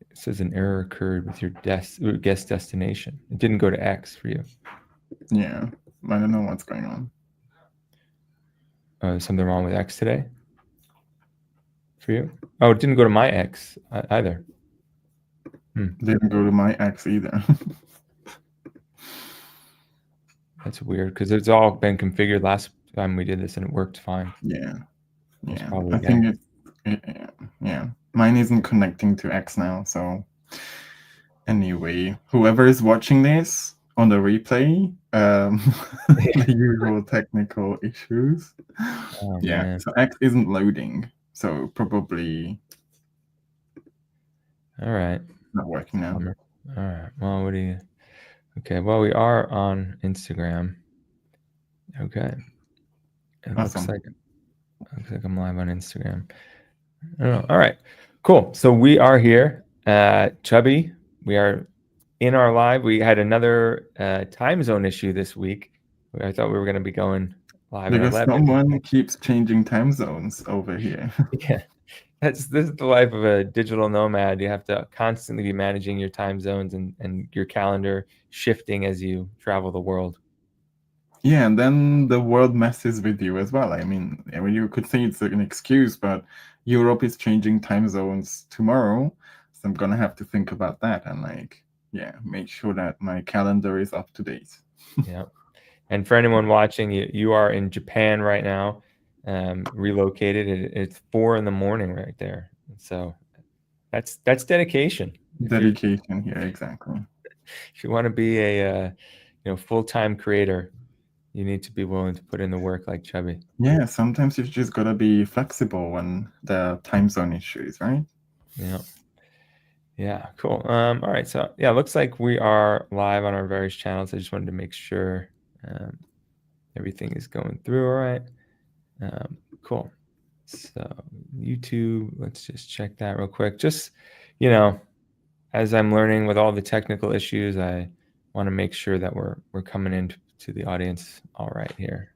It says an error occurred with your guest destination. It didn't go to X for you. Yeah, I don't know what's going on. Something wrong with X today for you? Oh, it didn't go to my X either. Didn't go to my X either. That's weird because it's all been configured last time we did this and it worked fine. Yeah. Probably I think yeah. Mine isn't connecting to X now, so anyway, whoever is watching this on the replay, the usual technical issues. Oh, yeah, man. so X isn't loading, so probably All right. not working now. All right. Well, what do you? Okay. Well, we are on Instagram. Okay. It Awesome. looks like I'm live on Instagram. I don't know. All right. Cool. So we are here. Chubby, we are in our live. We had another time zone issue this week. I thought we were going to be going live Because at 11. someone keeps changing time zones over here. Yeah. This is the life of a digital nomad. You have to constantly be managing your time zones and your calendar shifting as you travel the world. Yeah, and then the world messes with you as well. I mean, you could say it's an excuse, but Europe is changing time zones tomorrow, so I'm gonna have to think about that and make sure that my calendar is up to date. Yeah. And for anyone watching, you are in Japan right now, relocated. It's 4 a.m. right there. So that's dedication. Dedication here, exactly. If you want to be a full-time creator, you need to be willing to put in the work like Chubby. Yeah, sometimes you've just gotta be flexible when the time zone issues, right? Yeah. Yeah, cool. All right. So yeah, looks like we are live on our various channels. I just wanted to make sure everything is going through all right. Cool. So YouTube, let's just check that real quick. Just, as I'm learning with all the technical issues, I want to make sure that we're coming into the audience all right here.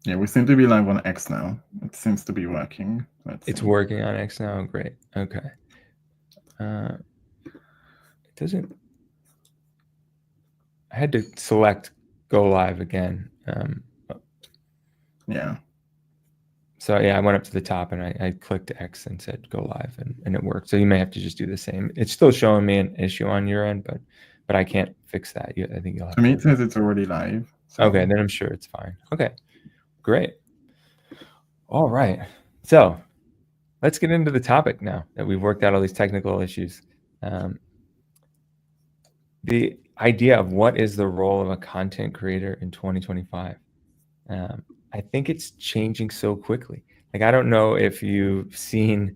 Yeah, we seem to be live on X now. It seems to be working. It's working on X now. Great. Okay. It doesn't. I had to select go live again. Yeah. So yeah, I went up to the top and I clicked X and said go live and it worked. So you may have to just do the same. It's still showing me an issue on your end, but I can't fix that. I think you'll have to me, it says it's already live. So. Okay, then I'm sure it's fine. Okay, great. All right. So let's get into the topic now that we've worked out all these technical issues. The idea of what is the role of a content creator in 2025. I think it's changing so quickly. Like, I don't know if you've seen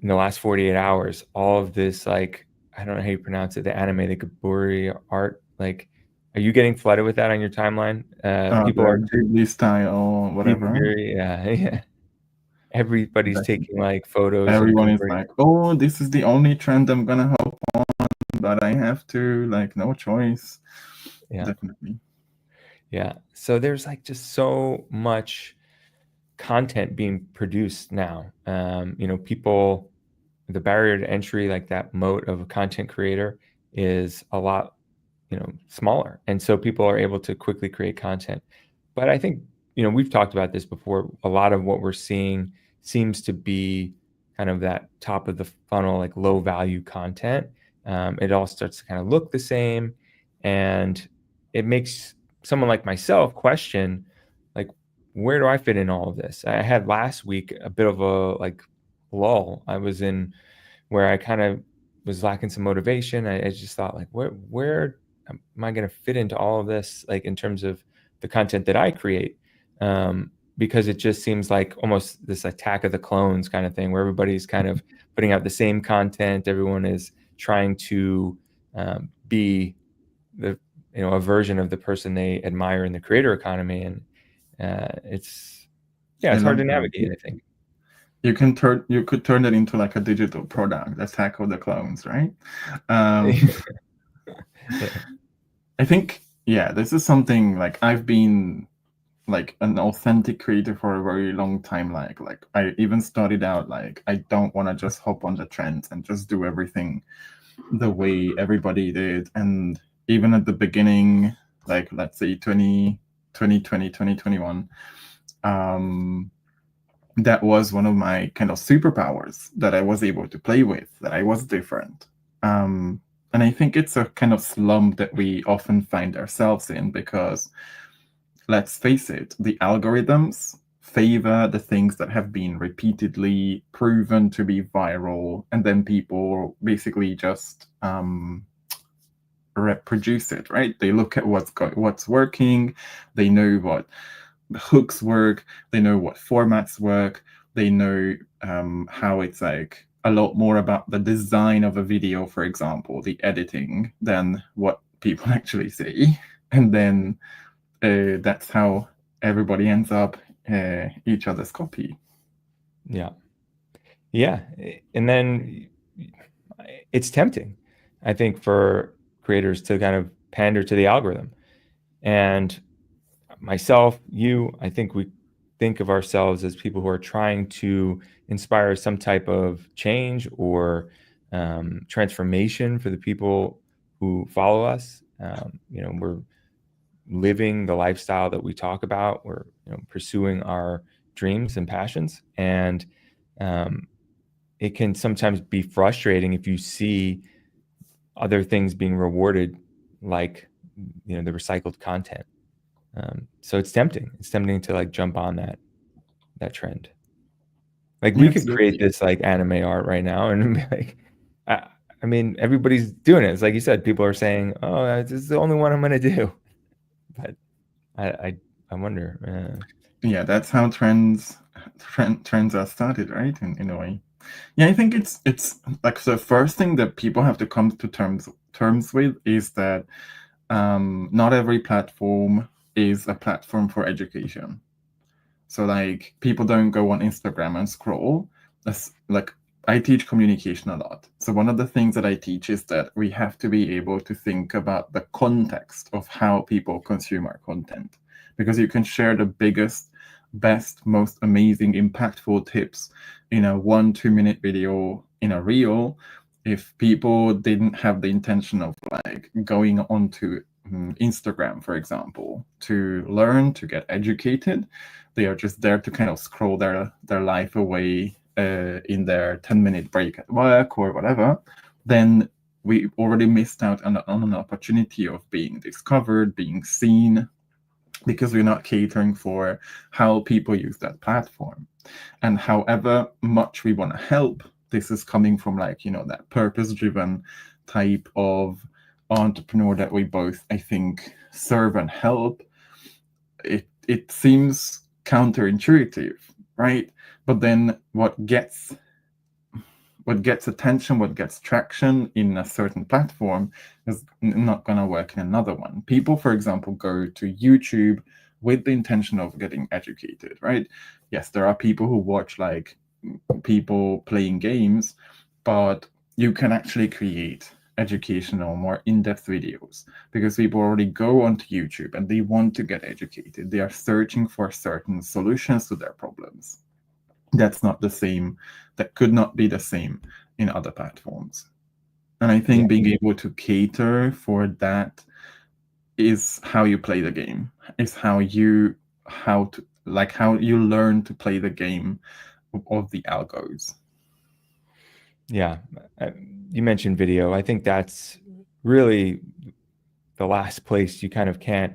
in the last 48 hours, all of this, like, I don't know how you pronounce it, the anime, the Gaburi art. Like, are you getting flooded with that on your timeline? People are Ghibli style or whatever. Yeah. Everybody's taking like photos. Everyone is like, oh, this is the only trend I'm gonna hop on, but I have to, like, no choice. Yeah. Definitely. Yeah. So there's like just so much content being produced now. People, the barrier to entry, like that moat of a content creator is a lot, smaller. And so people are able to quickly create content. But I think, we've talked about this before. A lot of what we're seeing seems to be kind of that top of the funnel, like low value content. It all starts to kind of look the same. And it makes someone like myself question, like, where do I fit in all of this? I had last week a bit of a like lull. I was in where I kind of was lacking some motivation. I just thought, like, where am I going to fit into all of this, like in terms of the content that I create? Because it just seems like almost this attack of the clones kind of thing, where everybody's kind of putting out the same content. Everyone is trying to be a version of the person they admire in the creator economy, and it's hard to navigate, I think. You could turn it into like a digital product, Attack of the Clones, right? I think Yeah, this is something like I've been like an authentic creator for a very long time. Like I even started out like I don't want to just hop on the trends and just do everything the way everybody did. And even at the beginning, like let's say 2020, 2021, that was one of my kind of superpowers that I was able to play with, that I was different. And I think it's a kind of slump that we often find ourselves in because, let's face it, the algorithms favor the things that have been repeatedly proven to be viral, and then people basically just reproduce it, right? They look at what's working, they know what hooks work, they know what formats work, they know how it's like a lot more about the design of a video, for example, the editing, than what people actually see. And then that's how everybody ends up each other's copy. Yeah. Yeah. And then it's tempting, I think, for creators to kind of pander to the algorithm. And myself, I think we think of ourselves as people who are trying to inspire some type of change or transformation for the people who follow us. We're living the lifestyle that we talk about. We're pursuing our dreams and passions, and it can sometimes be frustrating if you see other things being rewarded, like the recycled content. So it's tempting. It's tempting to like jump on that trend. Like Yeah, we could create absolutely. this like anime art right now and be like, I, I mean, everybody's doing it. It's like you said, people are saying, "Oh, this is the only one I'm going to do." But I wonder. Yeah, that's how trends are started, right? In a way. Yeah, I think it's like the first thing that people have to come to terms with is that not every platform is a platform for education. So like people don't go on Instagram and scroll. Like I teach communication a lot. So one of the things that I teach is that we have to be able to think about the context of how people consume our content. Because you can share the biggest, best, most amazing, impactful tips in a 1-2 minute video in a reel. If people didn't have the intention of like going onto Instagram, for example, to learn, to get educated, they are just there to kind of scroll their life away in their 10-minute break at work or whatever, then we already missed out on an opportunity of being discovered, being seen, because we're not catering for how people use that platform. And however much we want to help, this is coming from like, that purpose-driven type of entrepreneur that we both, I think, serve and help. It seems counterintuitive, right? But then what gets attention, what gets traction in a certain platform is not going to work in another one. People, for example, go to YouTube with the intention of getting educated, right? Yes, there are people who watch like people playing games, but you can actually create educational, more in-depth videos because people already go onto YouTube and they want to get educated. They are searching for certain solutions to their problems. That's not the same. That could not be the same in other platforms. And I Yeah. think being able to cater for that is how you play the game. Is how you learn to play the game of the algos. Yeah. You mentioned video. I think that's really the last place you kind of can't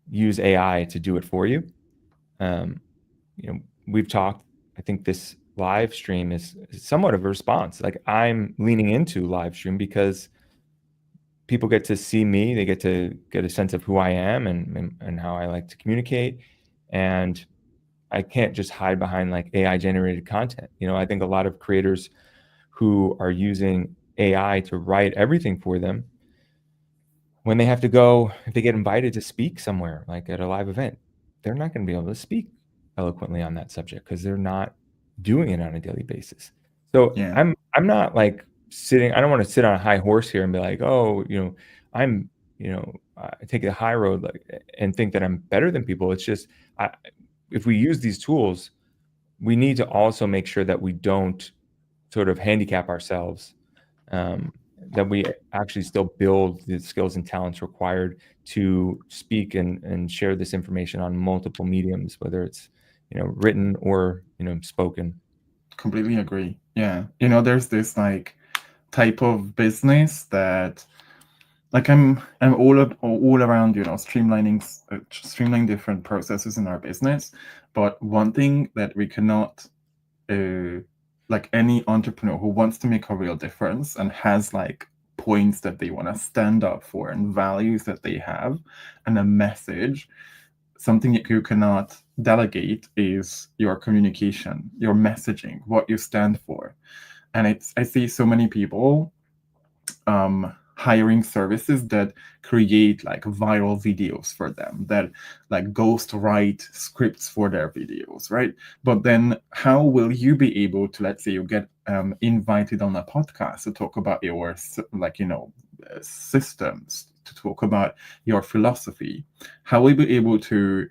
use AI to do it for you. We've talked, I think this live stream is somewhat of a response. Like I'm leaning into live stream because people get to see me, they get to get a sense of who I am and how I like to communicate. And I can't just hide behind like AI generated content. I think a lot of creators who are using AI to write everything for them, when they have to go, if they get invited to speak somewhere, like at a live event, they're not going to be able to speak eloquently on that subject because they're not doing it on a daily basis. So Yeah. I'm not like sitting. I don't want to sit on a high horse here and be like, oh, I'm take the high road, and think that I'm better than people. It's just, if we use these tools, we need to also make sure that we don't sort of handicap ourselves, that we actually still build the skills and talents required to speak and share this information on multiple mediums, whether it's written or spoken. Completely agree. Yeah. There's this like type of business that like I'm all around, streamlining different processes in our business. But one thing that we cannot, like any entrepreneur who wants to make a real difference and has like points that they want to stand up for and values that they have and a message, something that you cannot delegate is your communication, your messaging, what you stand for. And I see so many people hiring services that create like viral videos for them, that like ghost write scripts for their videos, right? But then how will you be able to, let's say you get invited on a podcast to talk about your systems, to talk about your philosophy, how will you be able to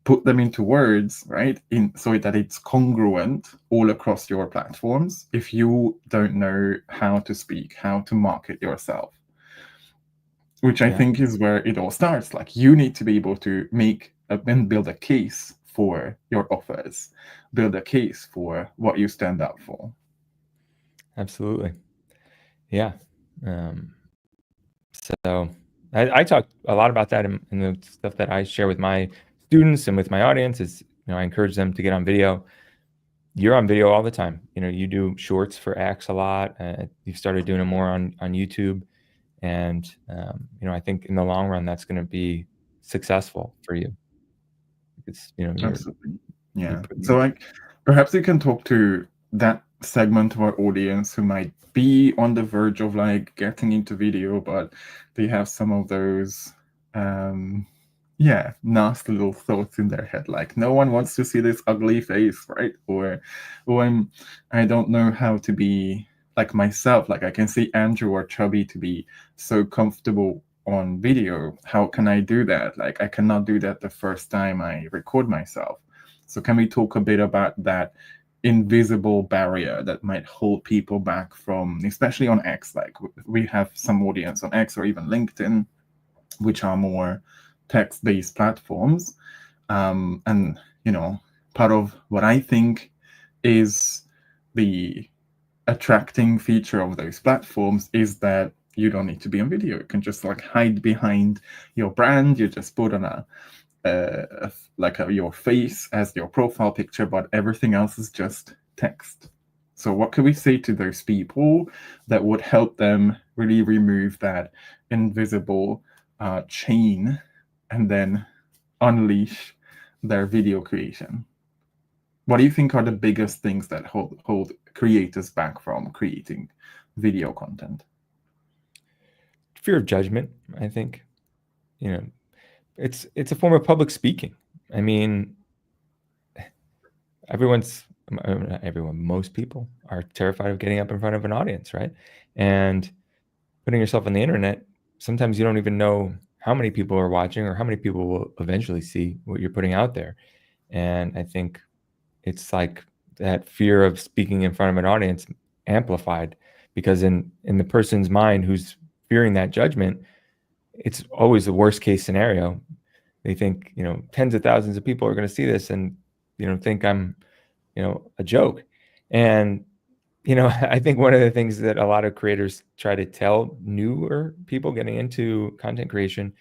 put them into words, right? So that it's congruent all across your platforms if you don't know how to speak, how to market yourself. Which I think is where it all starts. Like you need to be able to make and build a case for your offers, build a case for what you stand up for. Absolutely. Yeah. So I talk a lot about that in the stuff that I share with my students and with my audience. Is I encourage them to get on video. You're on video all the time. You do shorts for X a lot. You've started doing it more on YouTube, and I think in the long run that's going to be successful for you. It's Absolutely. Yeah. So perhaps you can talk to that segment of our audience who might be on the verge of like getting into video, but they have some of those nasty little thoughts in their head, like no one wants to see this ugly face, right? Or I don't know how to be like myself. Like I can see Andrew or Chubby to be so comfortable on video. How can I do that? Like I cannot do that the first time I record myself. So can we talk a bit about that invisible barrier that might hold people back from, especially on X? Like we have some audience on X or even LinkedIn, which are more text-based platforms. And part of what I think is the attracting feature of those platforms is that you don't need to be on video. You can just like hide behind your brand. You just put on your face as your profile picture, but everything else is just text. So what could we say to those people that would help them really remove that invisible chain and then unleash their video creation? What do you think are the biggest things that hold creators back from creating video content? Fear of judgment, I think. It's a form of public speaking. I mean, most people are terrified of getting up in front of an audience, right? And putting yourself on the internet, sometimes you don't even know how many people are watching or how many people will eventually see what you're putting out there. And I think it's like that fear of speaking in front of an audience amplified, because in the person's mind who's fearing that judgment, it's always the worst case scenario. They think, tens of thousands of people are going to see this and, think I'm, a joke. And, I think one of the things that a lot of creators try to tell newer people getting into content creation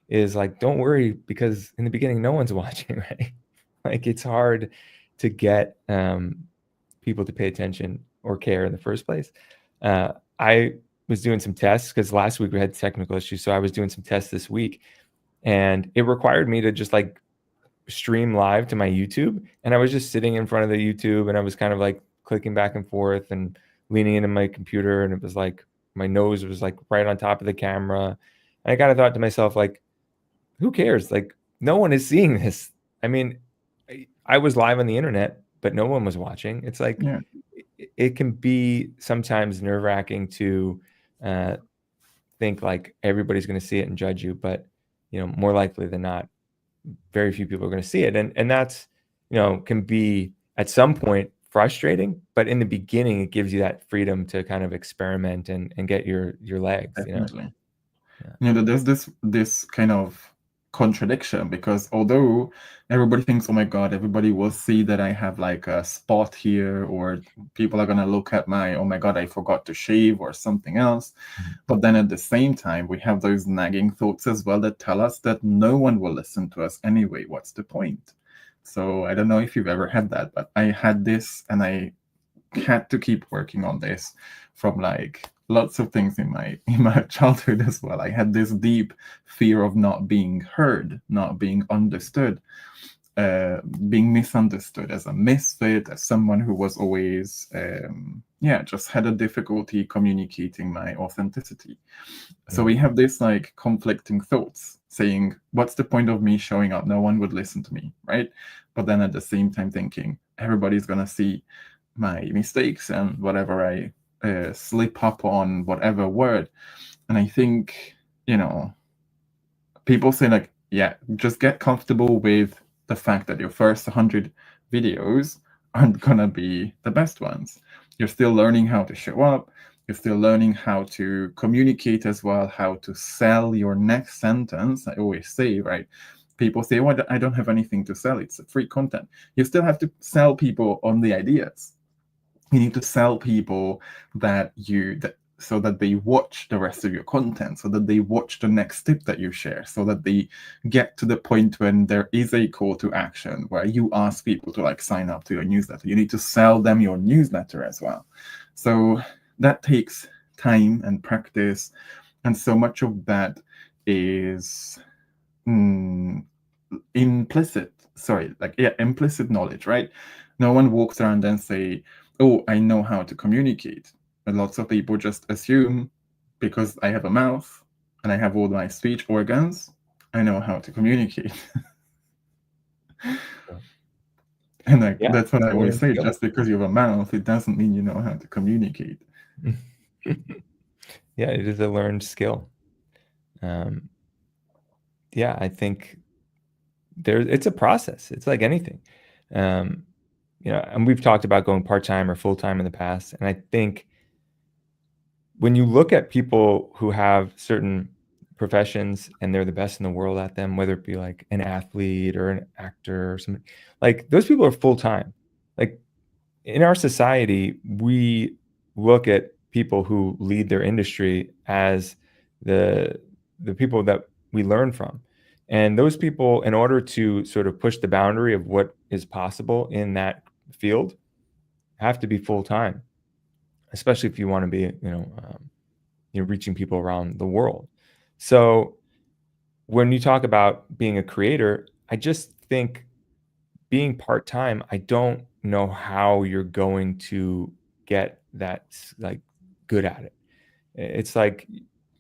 is like, don't worry, because in the beginning, no one's watching, right? Like it's hard to get people to pay attention or care in the first place. I was doing some tests because last week we had technical issues. So I was doing some tests this week, and it required me to just like stream live to my YouTube. And I was just sitting in front of the YouTube and I was kind of like clicking back and forth and leaning into my computer. And it was like, my nose was like right on top of the camera. And I kind of thought to myself, like, who cares? Like, no one is seeing this. I mean, I was live on the internet, but no one was watching. It's like, it can be sometimes nerve-wracking to think like everybody's going to see it and judge you, but more likely than not, very few people are going to see it, and that's can be at some point frustrating, but in the beginning it gives you that freedom to kind of experiment and get your legs. Definitely. Yeah. There's this kind of contradiction, because although everybody thinks, oh my god, everybody will see that I have like a spot here, or people are gonna look at my, oh my god, I forgot to shave or something else. But then at the same time, we have those nagging thoughts as well that tell us that no one will listen to us anyway. What's the point? So I don't know if you've ever had that, but I had this, and I had to keep working on this from like lots of things in my childhood as well. I had this deep fear of not being heard, not being understood, being misunderstood as a misfit, as someone who was always just had a difficulty communicating my authenticity. So we have this like conflicting thoughts saying, what's the point of me showing up? No one would listen to me, right? But then at the same time thinking, everybody's gonna see my mistakes and whatever I slip up on, whatever word. And I think, people say like, yeah, just get comfortable with the fact that your first 100 videos aren't gonna be the best ones. You're still learning how to show up. You're still learning how to communicate as well, how to sell your next sentence. I always say, right? People say, well, I don't have anything to sell. It's free content. You still have to sell people on the ideas. You need to sell people so that they watch the rest of your content, so that they watch the next tip that you share, so that they get to the point when there is a call to action where you ask people to like sign up to your newsletter. You need to sell them your newsletter as well. So that takes time and practice, and so much of that is implicit knowledge, right? No one walks around and say, oh, I know how to communicate. And lots of people just assume, because I have a mouth and I have all my speech organs, I know how to communicate. And that's what I always say, just because you have a mouth, it doesn't mean you know how to communicate. Yeah, it is a learned skill. I think it's a process. It's like anything. And we've talked about going part-time or full-time in the past. And I think when you look at people who have certain professions and they're the best in the world at them, whether it be like an athlete or an actor or something, like those people are full-time. Like in our society, we look at people who lead their industry as the people that we learn from. And those people, in order to sort of push the boundary of what is possible in that field, have to be full-time, especially if you want to be, reaching people around the world. So when you talk about being a creator, I just think being part-time, I don't know how you're going to get that like good at it. It's like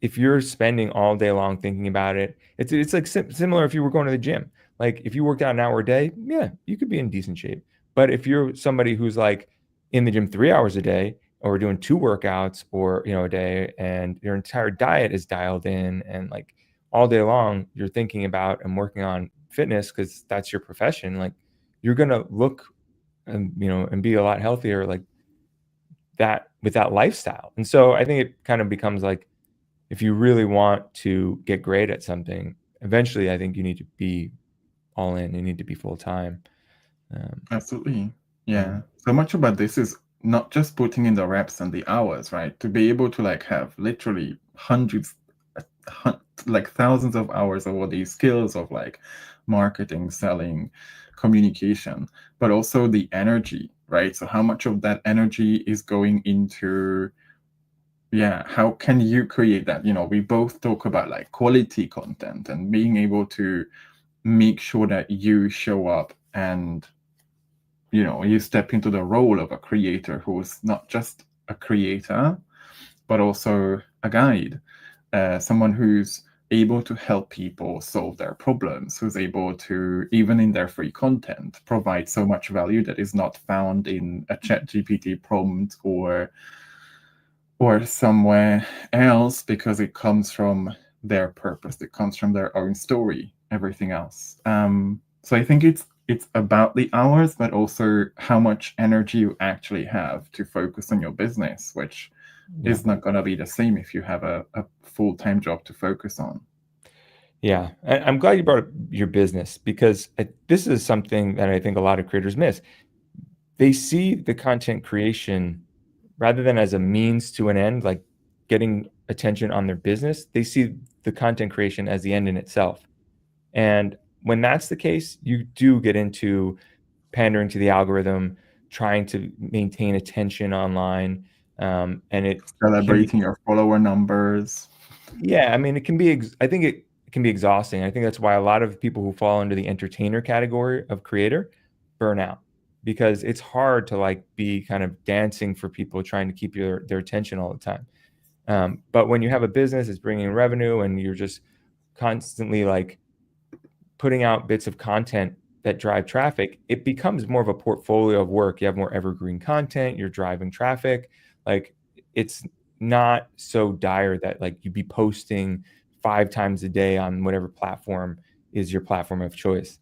if you're spending all day long thinking about it, it's like similar if you were going to the gym. Like if you worked out an hour a day, yeah, you could be in decent shape. But if you're somebody who's like in the gym 3 hours a day, or doing 2 workouts or a day, and your entire diet is dialed in, and like all day long you're thinking about and working on fitness because that's your profession, like you're gonna look and and be a lot healthier like that with that lifestyle. And so I think it kind of becomes like, if you really want to get great at something, eventually I think you need to be all in. You need to be full time. Absolutely. Yeah. So much about this is not just putting in the reps and the hours, right? To be able to like have literally hundreds, like thousands of hours of all these skills of like marketing, selling, communication, but also the energy, right? So how much of that energy is going into, how can you create that? We both talk about like quality content and being able to make sure that you show up and you step into the role of a creator who's not just a creator, but also a guide, someone who's able to help people solve their problems, who's able to, even in their free content, provide so much value that is not found in a ChatGPT prompt or or somewhere else because it comes from their purpose, it comes from their own story, everything else. So I think it's about the hours, but also how much energy you actually have to focus on your business, which Yeah. is not going to be the same if you have a full-time job to focus on. Yeah, I'm glad you brought up your business because this is something that I think a lot of creators miss. They see the content creation rather than as a means to an end, like getting attention on their business. They see the content creation as the end in itself. And when that's the case, you do get into pandering to the algorithm, trying to maintain attention online, and it can be, Celebrating your follower numbers. yeah, I mean, it can be, I think it can be exhausting. I think that's why a lot of people who fall under the entertainer category of creator burn out because it's hard to like be kind of dancing for people trying to keep their attention all the time. But when you have a business that's bringing in revenue and you're just constantly like putting out bits of content that drive traffic, it becomes more of a portfolio of work. You have more evergreen content, you're driving traffic. Like it's not so dire that like you'd be posting 5 times a day on whatever platform is your platform of choice.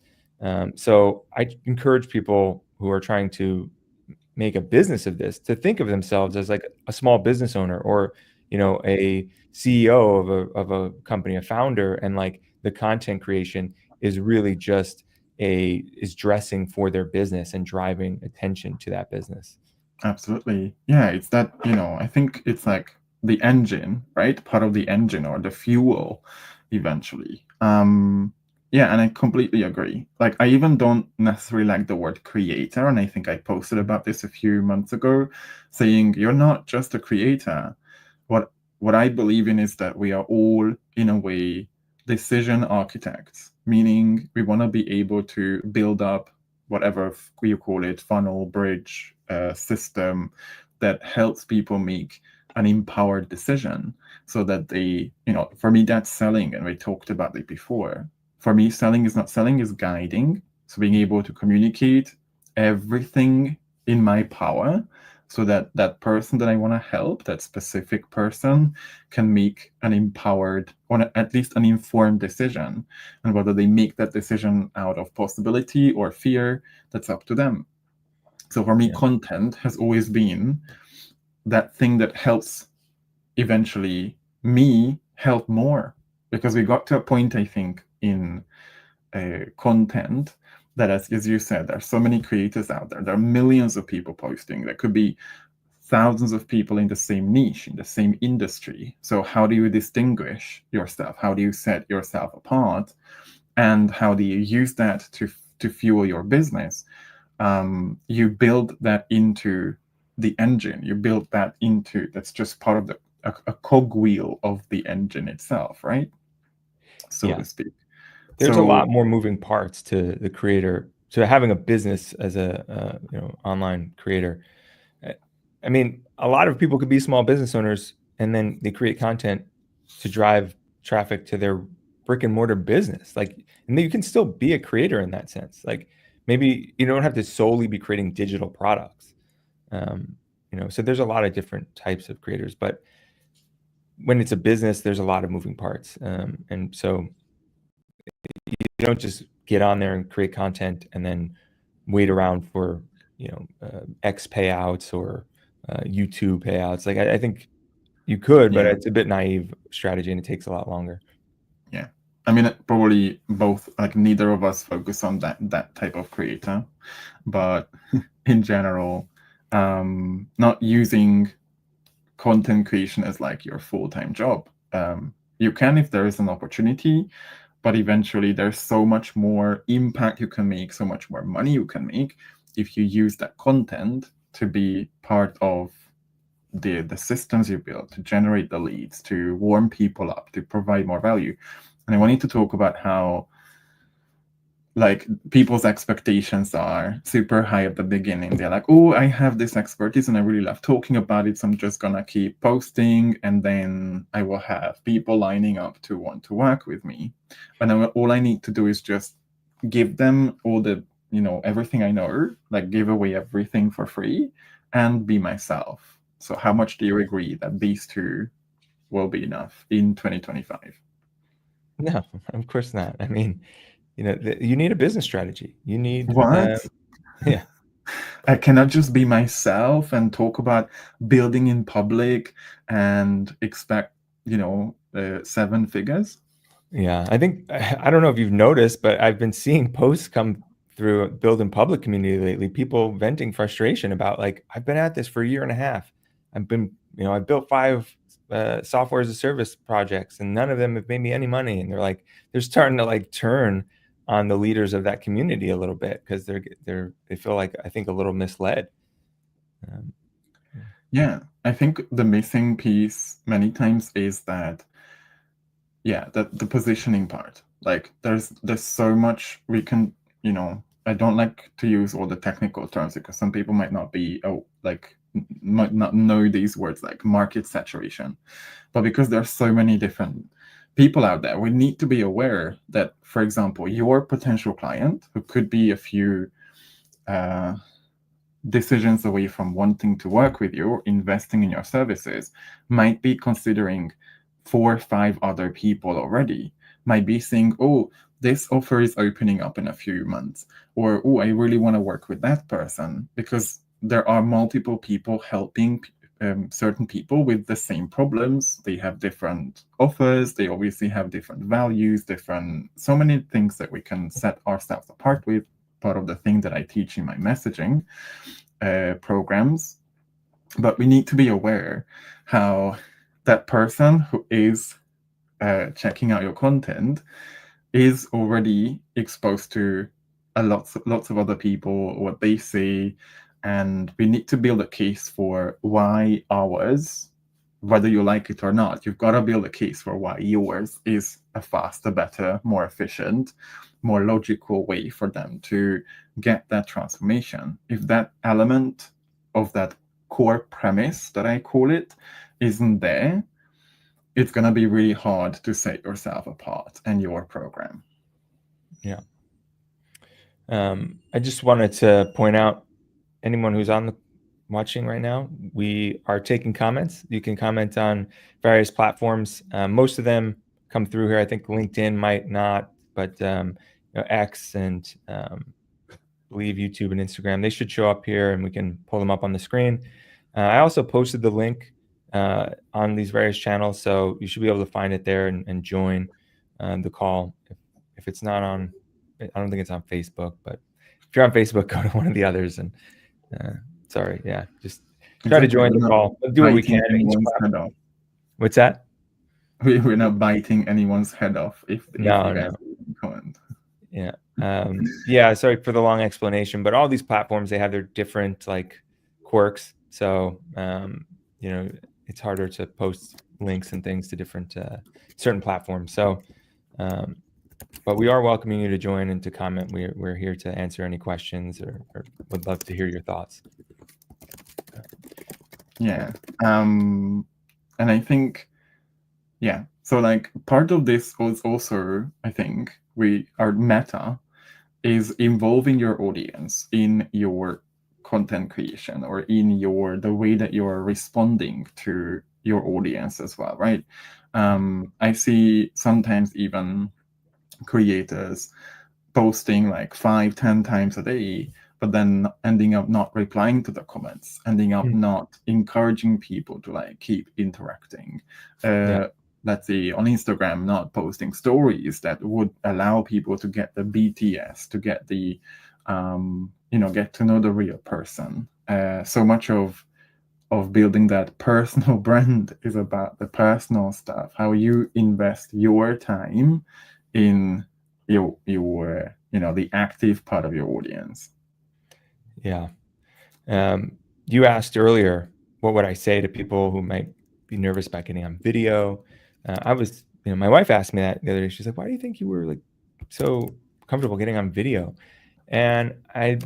So I encourage people who are trying to make a business of this to think of themselves as like a small business owner or a CEO of a company, a founder, and like the content creation is really just is dressing for their business and driving attention to that business. Absolutely. Yeah, it's that, I think it's like the engine, right? Part of the engine or the fuel eventually. Yeah, and I completely agree. Like I even don't necessarily like the word creator, and I think I posted about this a few months ago, saying you're not just a creator. What I believe in is that we are all, in a way, decision architects, meaning we want to be able to build up whatever you call it, funnel, bridge, system that helps people make an empowered decision so that they, for me, that's selling. And we talked about it before. For me, selling is guiding. So being able to communicate everything in my power so that that person that I want to help, that specific person, can make an empowered or at least an informed decision. And whether they make that decision out of possibility or fear, that's up to them. So for me, Yeah. content has always been that thing that helps eventually me help more. Because we got to a point, I think, in content that, as you said, there are so many creators out there. There are millions of people posting. There could be thousands of people in the same niche, in the same industry. So how do you distinguish yourself? How do you set yourself apart? And how do you use that to fuel your business? You build that into the engine. You build that into, that's just part of a cogwheel of the engine itself, right? So Yeah. to speak. There's a lot So more moving parts to the creator, to having a business as a online creator. I mean, a lot of people could be small business owners and then they create content to drive traffic to their brick and mortar business. Like, and then you can still be a creator in that sense. Like, maybe you don't have to solely be creating digital products. So there's a lot of different types of creators, but when it's a business, there's a lot of moving parts. And so you don't just get on there and create content and then wait around for X payouts or YouTube payouts. Like I think you could, but yeah, it's a bit naive strategy and it takes a lot longer. yeah. I mean, probably both, like neither of us focus on that type of creator, but in general, not using content creation as like your full-time job. You can if there is an opportunity, but eventually there's so much more impact you can make, so much more money you can make if you use that content to be part of the systems you build, to generate the leads, to warm people up, to provide more value. And I wanted to talk about how like people's expectations are super high at the beginning. They're like, oh, I have this expertise and I really love talking about it, so I'm just gonna keep posting and then I will have people lining up to want to work with me. And then all I need to do is just give them all the, everything I know, like give away everything for free and be myself. So how much do you agree that these two will be enough in 2025? No, of course not. I mean, you need a business strategy. You need, What? yeah. I cannot just be myself and talk about building in public and expect, 7 figures. Yeah, I think I don't know if you've noticed, but I've been seeing posts come through Build in Public community lately, people venting frustration about like, I've been at this for a year and a half. I've built 5 software as a service projects and none of them have made me any money. And they're starting to like turn on the leaders of that community a little bit because they feel like, I think, a little misled. Um, Yeah, I think the missing piece many times is that, the positioning part. Like there's so much we can, I don't like to use all the technical terms because some people might not be might not know these words like market saturation. But because there are so many different people out there, we need to be aware that, for example, your potential client, who could be a few decisions away from wanting to work with you or investing in your services, might be considering 4 or 5 other people already, might be saying, oh, this offer is opening up in a few months, or oh, I really want to work with that person, because there are multiple people helping certain people with the same problems. They have different offers, they obviously have different values, so many things that we can set ourselves apart with. Part of the thing that I teach in my messaging programs. But we need to be aware how that person who is checking out your content is already exposed to lots of other people, what they say, and we need to build a case for why ours, whether you like it or not, you've got to build a case for why yours is a faster, better, more efficient, more logical way for them to get that transformation. If that element of that core premise, that I call it, isn't there, it's going to be really hard to set yourself apart and your program. Yeah. I just wanted to point out, anyone who's watching right now, we are taking comments. You can comment on various platforms. Most of them come through here. I think LinkedIn might not, but X and believe YouTube and Instagram, they should show up here and we can pull them up on the screen. I also posted the link on these various channels, so you should be able to find it there and join the call. If it's not on, I don't think it's on Facebook, but if you're on Facebook, go to one of the others and sorry, yeah, just try to join the call. We'll do what we can. What's that? We're not biting anyone's head off if you guys comment. Yeah. Yeah, sorry for the long explanation, but all these platforms, they have their different like quirks. So, it's harder to post links and things to different certain platforms. So, but we are welcoming you to join and to comment. We're here to answer any questions or would love to hear your thoughts. Yeah. And I think, so like part of this was also, I think, our meta is involving your audience in your content creation or in the way that you're responding to your audience as well, right? I see sometimes even creators posting like 5-10 times a day, but then ending up not replying to the comments, ending up not encouraging people to like keep interacting. Let's say on Instagram, not posting stories that would allow people to get the BTS, to get the, get to know the real person. So much of building that personal brand is about the personal stuff, how you invest your time in your the active part of your audience. Yeah. You asked earlier, what would I say to people who might be nervous about getting on video? My wife asked me that the other day. She's like, why do you think you were like so comfortable getting on video? And I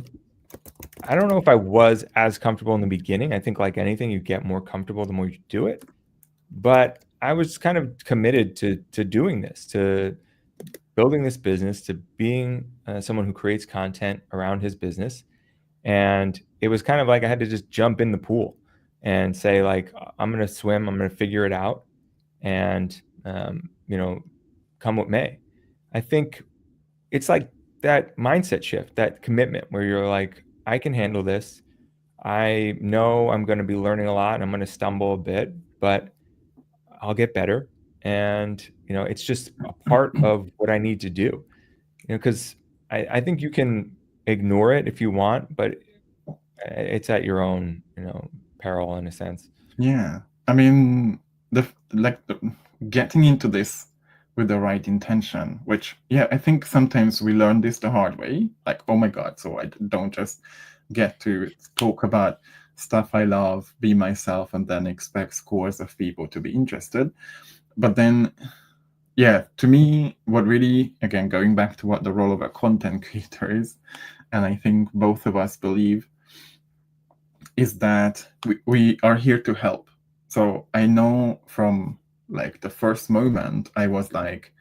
don't know if I was as comfortable in the beginning. I think like anything, you get more comfortable the more you do it. But I was kind of committed to doing this, to building this business, to being someone who creates content around his business. And it was kind of like I had to just jump in the pool. and say like, I'm going to swim, I'm going to figure it out, and come what may. I think it's like that mindset shift, that commitment where you're like, I can handle this. I know I'm going to be learning a lot and I'm going to stumble a bit, but I'll get better. And, it's just a part of what I need to do, because I think you can ignore it if you want, but it's at your own, peril in a sense. Yeah, I mean, getting into this with the right intention, which, yeah, I think sometimes we learn this the hard way. Like, oh my God, so I don't just get to talk about stuff I love, be myself, and then expect scores of people to be interested. But then, yeah, to me, what really, again, going back to what the role of a content creator is, and I think both of us believe, is that we are here to help. So I know from like the first moment, I was like,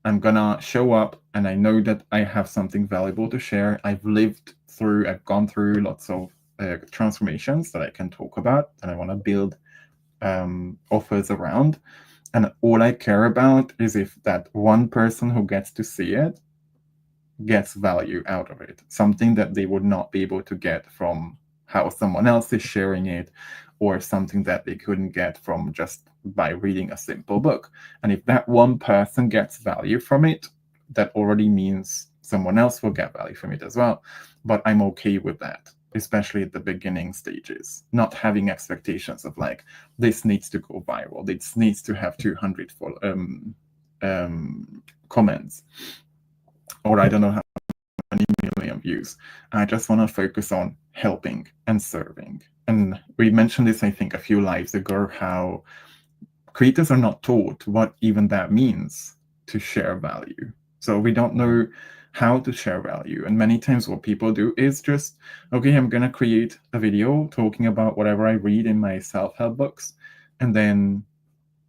I'm gonna show up and I know that I have something valuable to share. I've gone through lots of transformations that I can talk about, and I want to build offers around. And all I care about is if that one person who gets to see it gets value out of it, something that they would not be able to get from how someone else is sharing it, or something that they couldn't get from just by reading a simple book. And if that one person gets value from it, that already means someone else will get value from it as well. But I'm okay with that, especially at the beginning stages, not having expectations of like, this needs to go viral, this needs to have 200 comments, or I don't know how many million views. I just want to focus on helping and serving. And we mentioned this, I think, a few lives ago, how creators are not taught what even that means to share value. So we don't know how to share value. And many times what people do is just, okay, I'm going to create a video talking about whatever I read in my self-help books. And then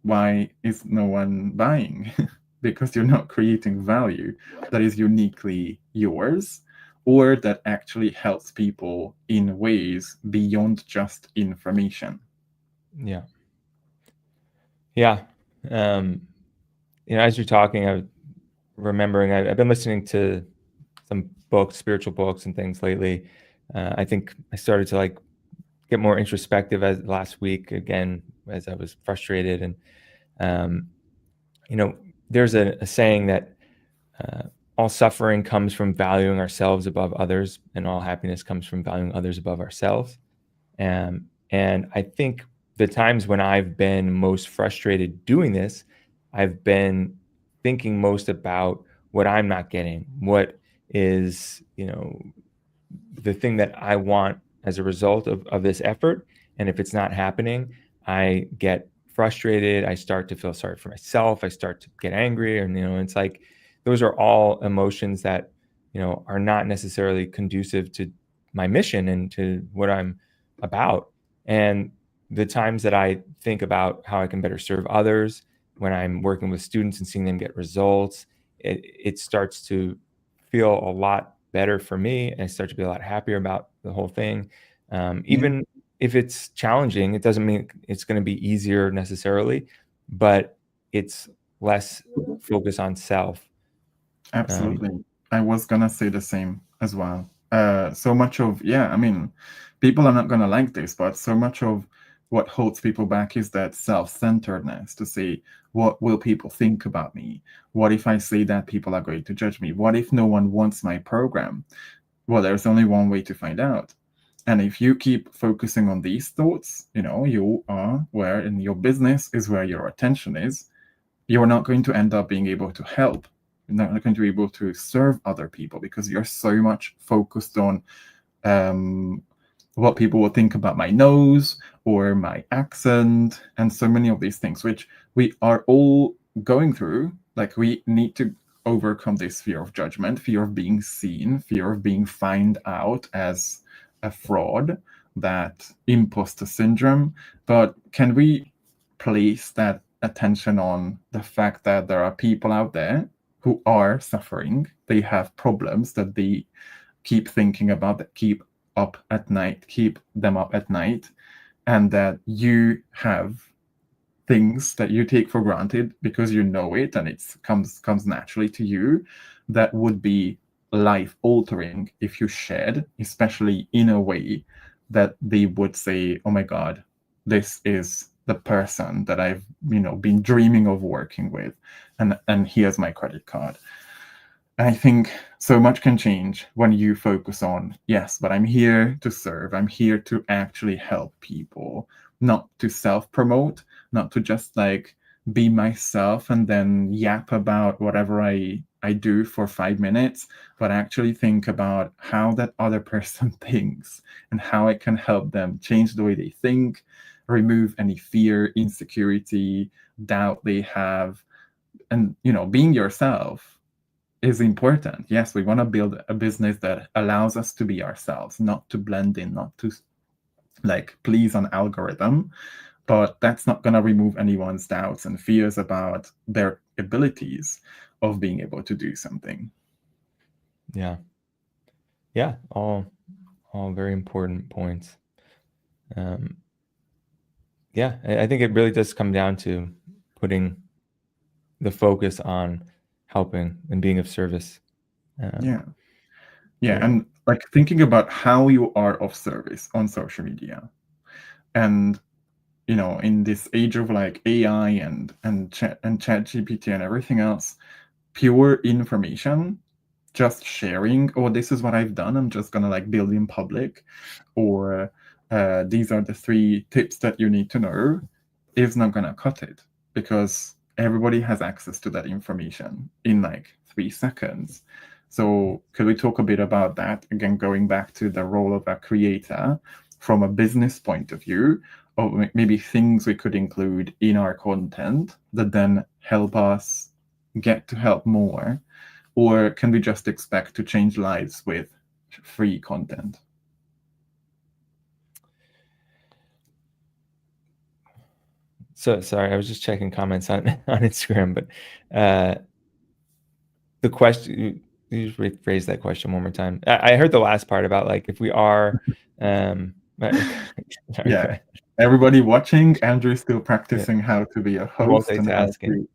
why is no one buying? Because you're not creating value that is uniquely yours, or that actually helps people in ways beyond just information. Yeah. Yeah. As you're talking, I'm remembering I've been listening to some books, spiritual books and things lately. I think I started to like get more introspective as last week again, as I was frustrated. And, there's a saying that all suffering comes from valuing ourselves above others, and all happiness comes from valuing others above ourselves. And I think the times when I've been most frustrated doing this, I've been thinking most about what I'm not getting, what is, the thing that I want as a result of this effort. And if it's not happening, I get frustrated. I start to feel sorry for myself. I start to get angry. And, it's like those are all emotions that, are not necessarily conducive to my mission and to what I'm about. And the times that I think about how I can better serve others when I'm working with students and seeing them get results, it starts to feel a lot better for me, and I start to be a lot happier about the whole thing. Even if it's challenging, it doesn't mean it's going to be easier necessarily, but it's less focus on self. Absolutely. I was gonna say the same as well. So much of, yeah, I mean, people are not gonna like this, but so much of what holds people back is that self-centeredness, to say, what will people think about me? What if I say that people are going to judge me? What if no one wants my program? Well, there's only one way to find out. And if you keep focusing on these thoughts, you are where in your business is where your attention is. You're not going to end up being able to help. You're not going to be able to serve other people because you're so much focused on what people will think about my nose or my accent, and so many of these things, which we are all going through. Like, we need to overcome this fear of judgment, fear of being seen, fear of being found out as a fraud, that imposter syndrome. But can we place that attention on the fact that there are people out there who are suffering? They have problems that they keep thinking about, that keep them up at night, and that you have things that you take for granted because you know it and it comes naturally to you, that would be life altering if you shared, especially in a way that they would say, oh my God, this is the person that I've been dreaming of working with, and here's my credit card. And I think so much can change when you focus on, yes, but I'm here to serve. I'm here to actually help people, not to self-promote, not to just like be myself and then yap about whatever I do for 5 minutes, but actually think about how that other person thinks and how I can help them change the way they think, remove any fear, insecurity, doubt they have. And, being yourself is important. Yes, we want to build a business that allows us to be ourselves, not to blend in, not to like please an algorithm, but that's not going to remove anyone's doubts and fears about their abilities of being able to do something. Yeah, all very important points. Yeah, I think it really does come down to putting the focus on helping and being of service. Yeah, and like thinking about how you are of service on social media, and in this age of like AI and ChatGPT and everything else, pure information, just sharing, oh, this is what I've done, I'm just gonna like build in public, or these are the 3 tips that you need to know, is not gonna cut it, because everybody has access to that information in like 3 seconds. So could we talk a bit about that? Again, going back to the role of a creator from a business point of view, or maybe things we could include in our content that then help us get to help more, or can we just expect to change lives with free content? So sorry, I was just checking comments on Instagram, but the question, you just rephrase that question one more time. I heard the last part about like if we are yeah, everybody watching, Andrew's still practicing how to be a host and how to,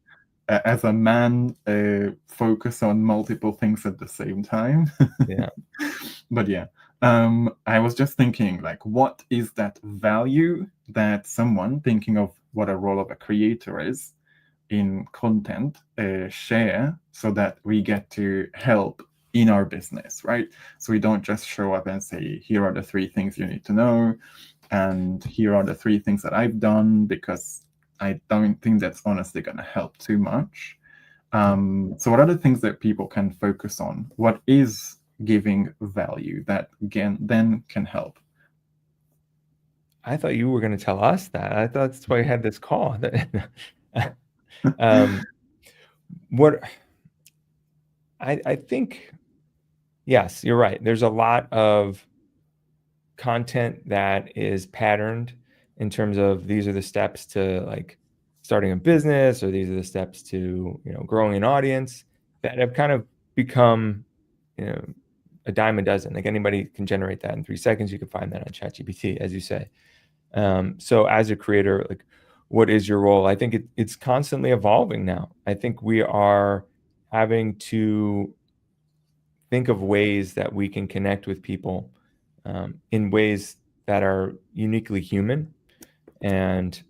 as a man, focus on multiple things at the same time. Yeah. But yeah, I was just thinking, like, what is that value that someone thinking of what a role of a creator is in content share, so that we get to help in our business, right? So we don't just show up and say, here are the 3 things you need to know, and here are the 3 things that I've done, because I don't think that's honestly going to help too much. So what are the things that people can focus on? What is giving value that then can help? I thought you were going to tell us that. I thought that's why I had this call. What I think, yes, you're right. There's a lot of content that is patterned in terms of these are the steps to like starting a business, or these are the steps to growing an audience, that have kind of become a dime a dozen. Like anybody can generate that in 3 seconds. You can find that on ChatGPT, as you say. So as a creator, like, what is your role? I think it's constantly evolving now. I think we are having to think of ways that we can connect with people in ways that are uniquely human, and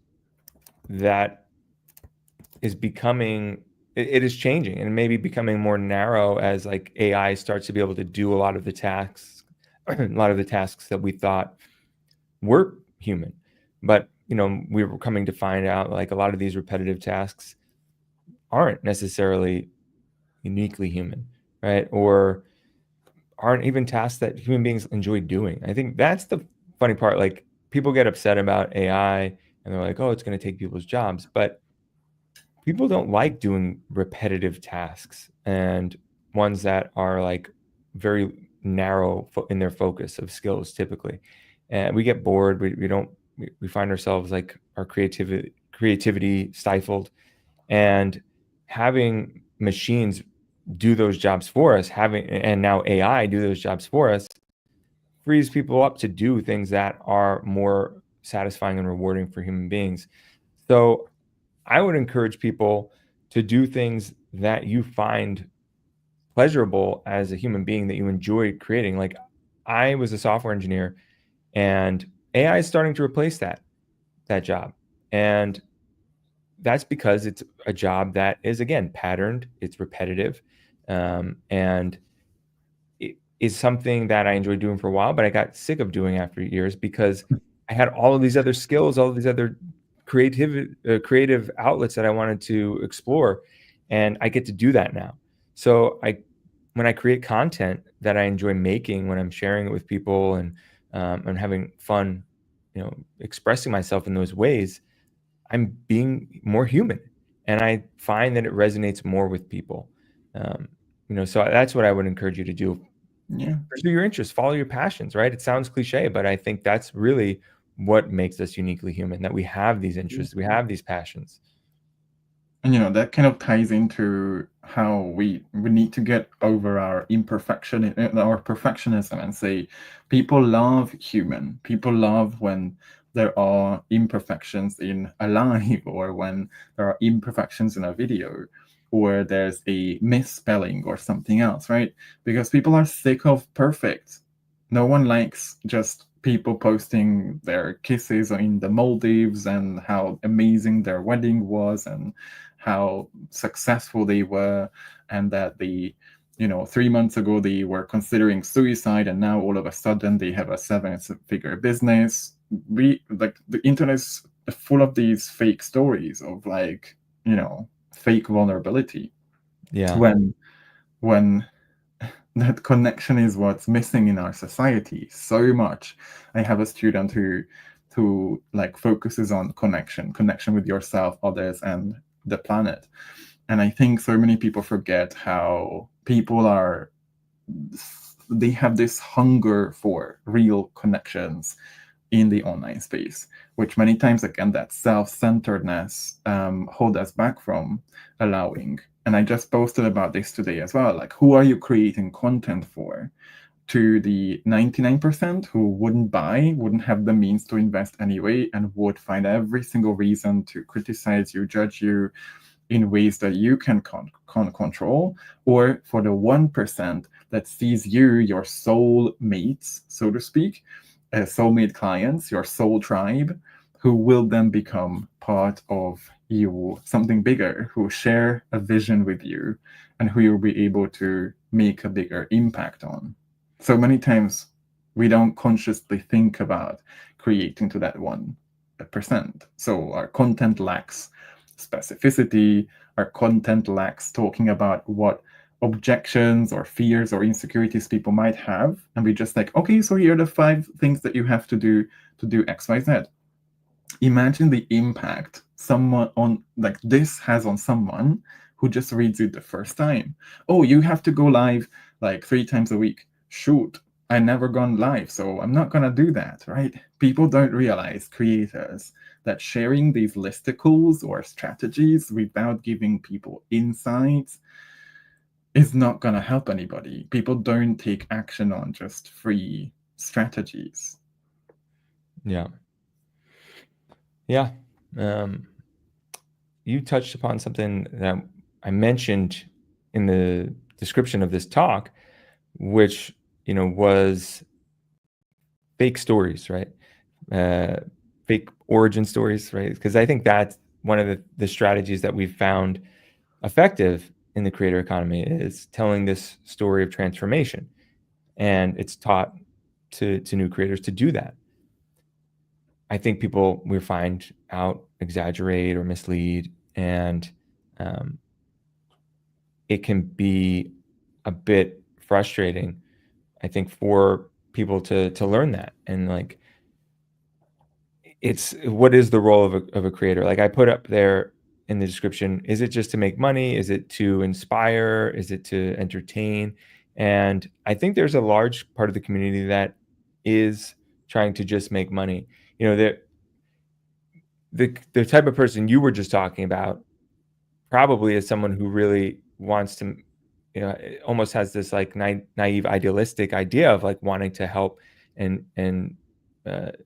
that is becoming, it is changing and maybe becoming more narrow as like AI starts to be able to do a lot of the tasks that we thought were human. But we were coming to find out like a lot of these repetitive tasks aren't necessarily uniquely human, right? Or aren't even tasks that human beings enjoy doing. I think that's the funny part. Like, people get upset about AI and they're like, oh, it's going to take people's jobs. But people don't like doing repetitive tasks and ones that are like very narrow in their focus of skills typically. And we get bored. We find ourselves like our creativity stifled, and having machines do those jobs for us, and now AI do those jobs for us, frees people up to do things that are more satisfying and rewarding for human beings. So I would encourage people to do things that you find pleasurable as a human being, that you enjoy creating. Like, I was a software engineer, and AI is starting to replace that job. And that's because it's a job that is, again, patterned, it's repetitive, and it is something that I enjoyed doing for a while, but I got sick of doing after years because I had all of these other skills, all of these other creative outlets that I wanted to explore, and I get to do that now. So when I create content that I enjoy making, when I'm sharing it with people, and having fun, expressing myself in those ways, I'm being more human, and I find that it resonates more with people. So that's what I would encourage you to do. Yeah. Pursue your interests, follow your passions, right? It sounds cliche, but I think that's really what makes us uniquely human, that we have these interests, we have these passions. And that kind of ties into how we need to get over our perfectionism, and say people love when there are imperfections in a live, or when there are imperfections in a video, or there's a misspelling or something else, right? Because people are sick of perfect. No one likes just people posting their kisses in the Maldives and how amazing their wedding was and how successful they were, and that 3 months ago they were considering suicide, and now all of a sudden they have a 7-figure business. The internet's full of these fake stories of fake vulnerability. Yeah. When that connection is what's missing in our society so much. I have a student who focuses on connection with yourself, others, and the planet. And I think so many people forget how people they have this hunger for real connections in the online space, which many times, again, that self-centeredness hold us back from allowing. And I just posted about this today as well. Like, who are you creating content for? To the 99% who wouldn't have the means to invest anyway, and would find every single reason to criticize you, judge you in ways that you can control, or for the 1% that sees you, your soul mates, so to speak, soulmate clients, your soul tribe, who will then become part of you, something bigger, who share a vision with you, and who you'll be able to make a bigger impact on. So many times we don't consciously think about creating to that 1%. So our content lacks specificity, our content lacks talking about what objections or fears or insecurities people might have, and we just like, okay, so here are the 5 things that you have to do XYZ. Imagine the impact someone on this has on someone who just reads it the first time. Oh, you have to go live 3 times a week. Shoot, I never gone live, so I'm not gonna do that, right? People don't realize, creators, that sharing these listicles or strategies without giving people insights is not gonna help anybody. People don't take action on just free strategies. Yeah. You touched upon something that I mentioned in the description of this talk, which was fake stories, right? Fake origin stories, right? Because I think that's one of the strategies that we've found effective in the creator economy, is telling this story of transformation, and it's taught to new creators to do that. I think people, we find out, exaggerate or mislead, and it can be a bit frustrating, I think, for people to learn that. And it's, what is the role of a creator? Like I put up there in the description, is it just to make money? Is it to inspire? Is it to entertain? And I think there's a large part of the community that is trying to just make money. The type of person you were just talking about probably is someone who really wants to, almost has this naive, idealistic idea of wanting to help and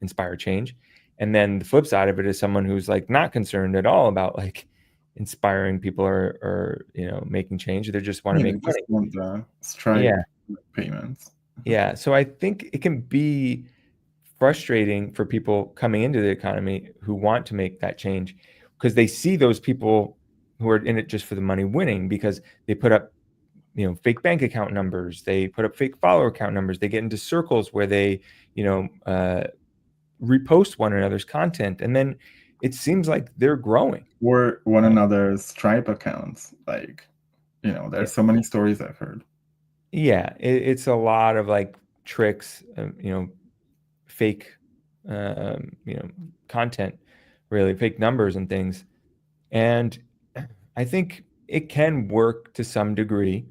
inspire change. And then the flip side of it is someone who's like not concerned at all about like inspiring people or making change. They just want to Yeah, make they just money. want the Stripe Yeah. payments. Yeah. So I think it can be frustrating for people coming into the economy who want to make that change because they see those people who are in it just for the money winning because they put up fake bank account numbers, they put up fake follower account numbers, they get into circles where they repost one another's content, and then it seems like they're growing. Or one another's Stripe accounts. Like, there's so many stories I've heard. Yeah, it's a lot of like tricks, fake, content, really fake numbers and things. And I think it can work to some degree.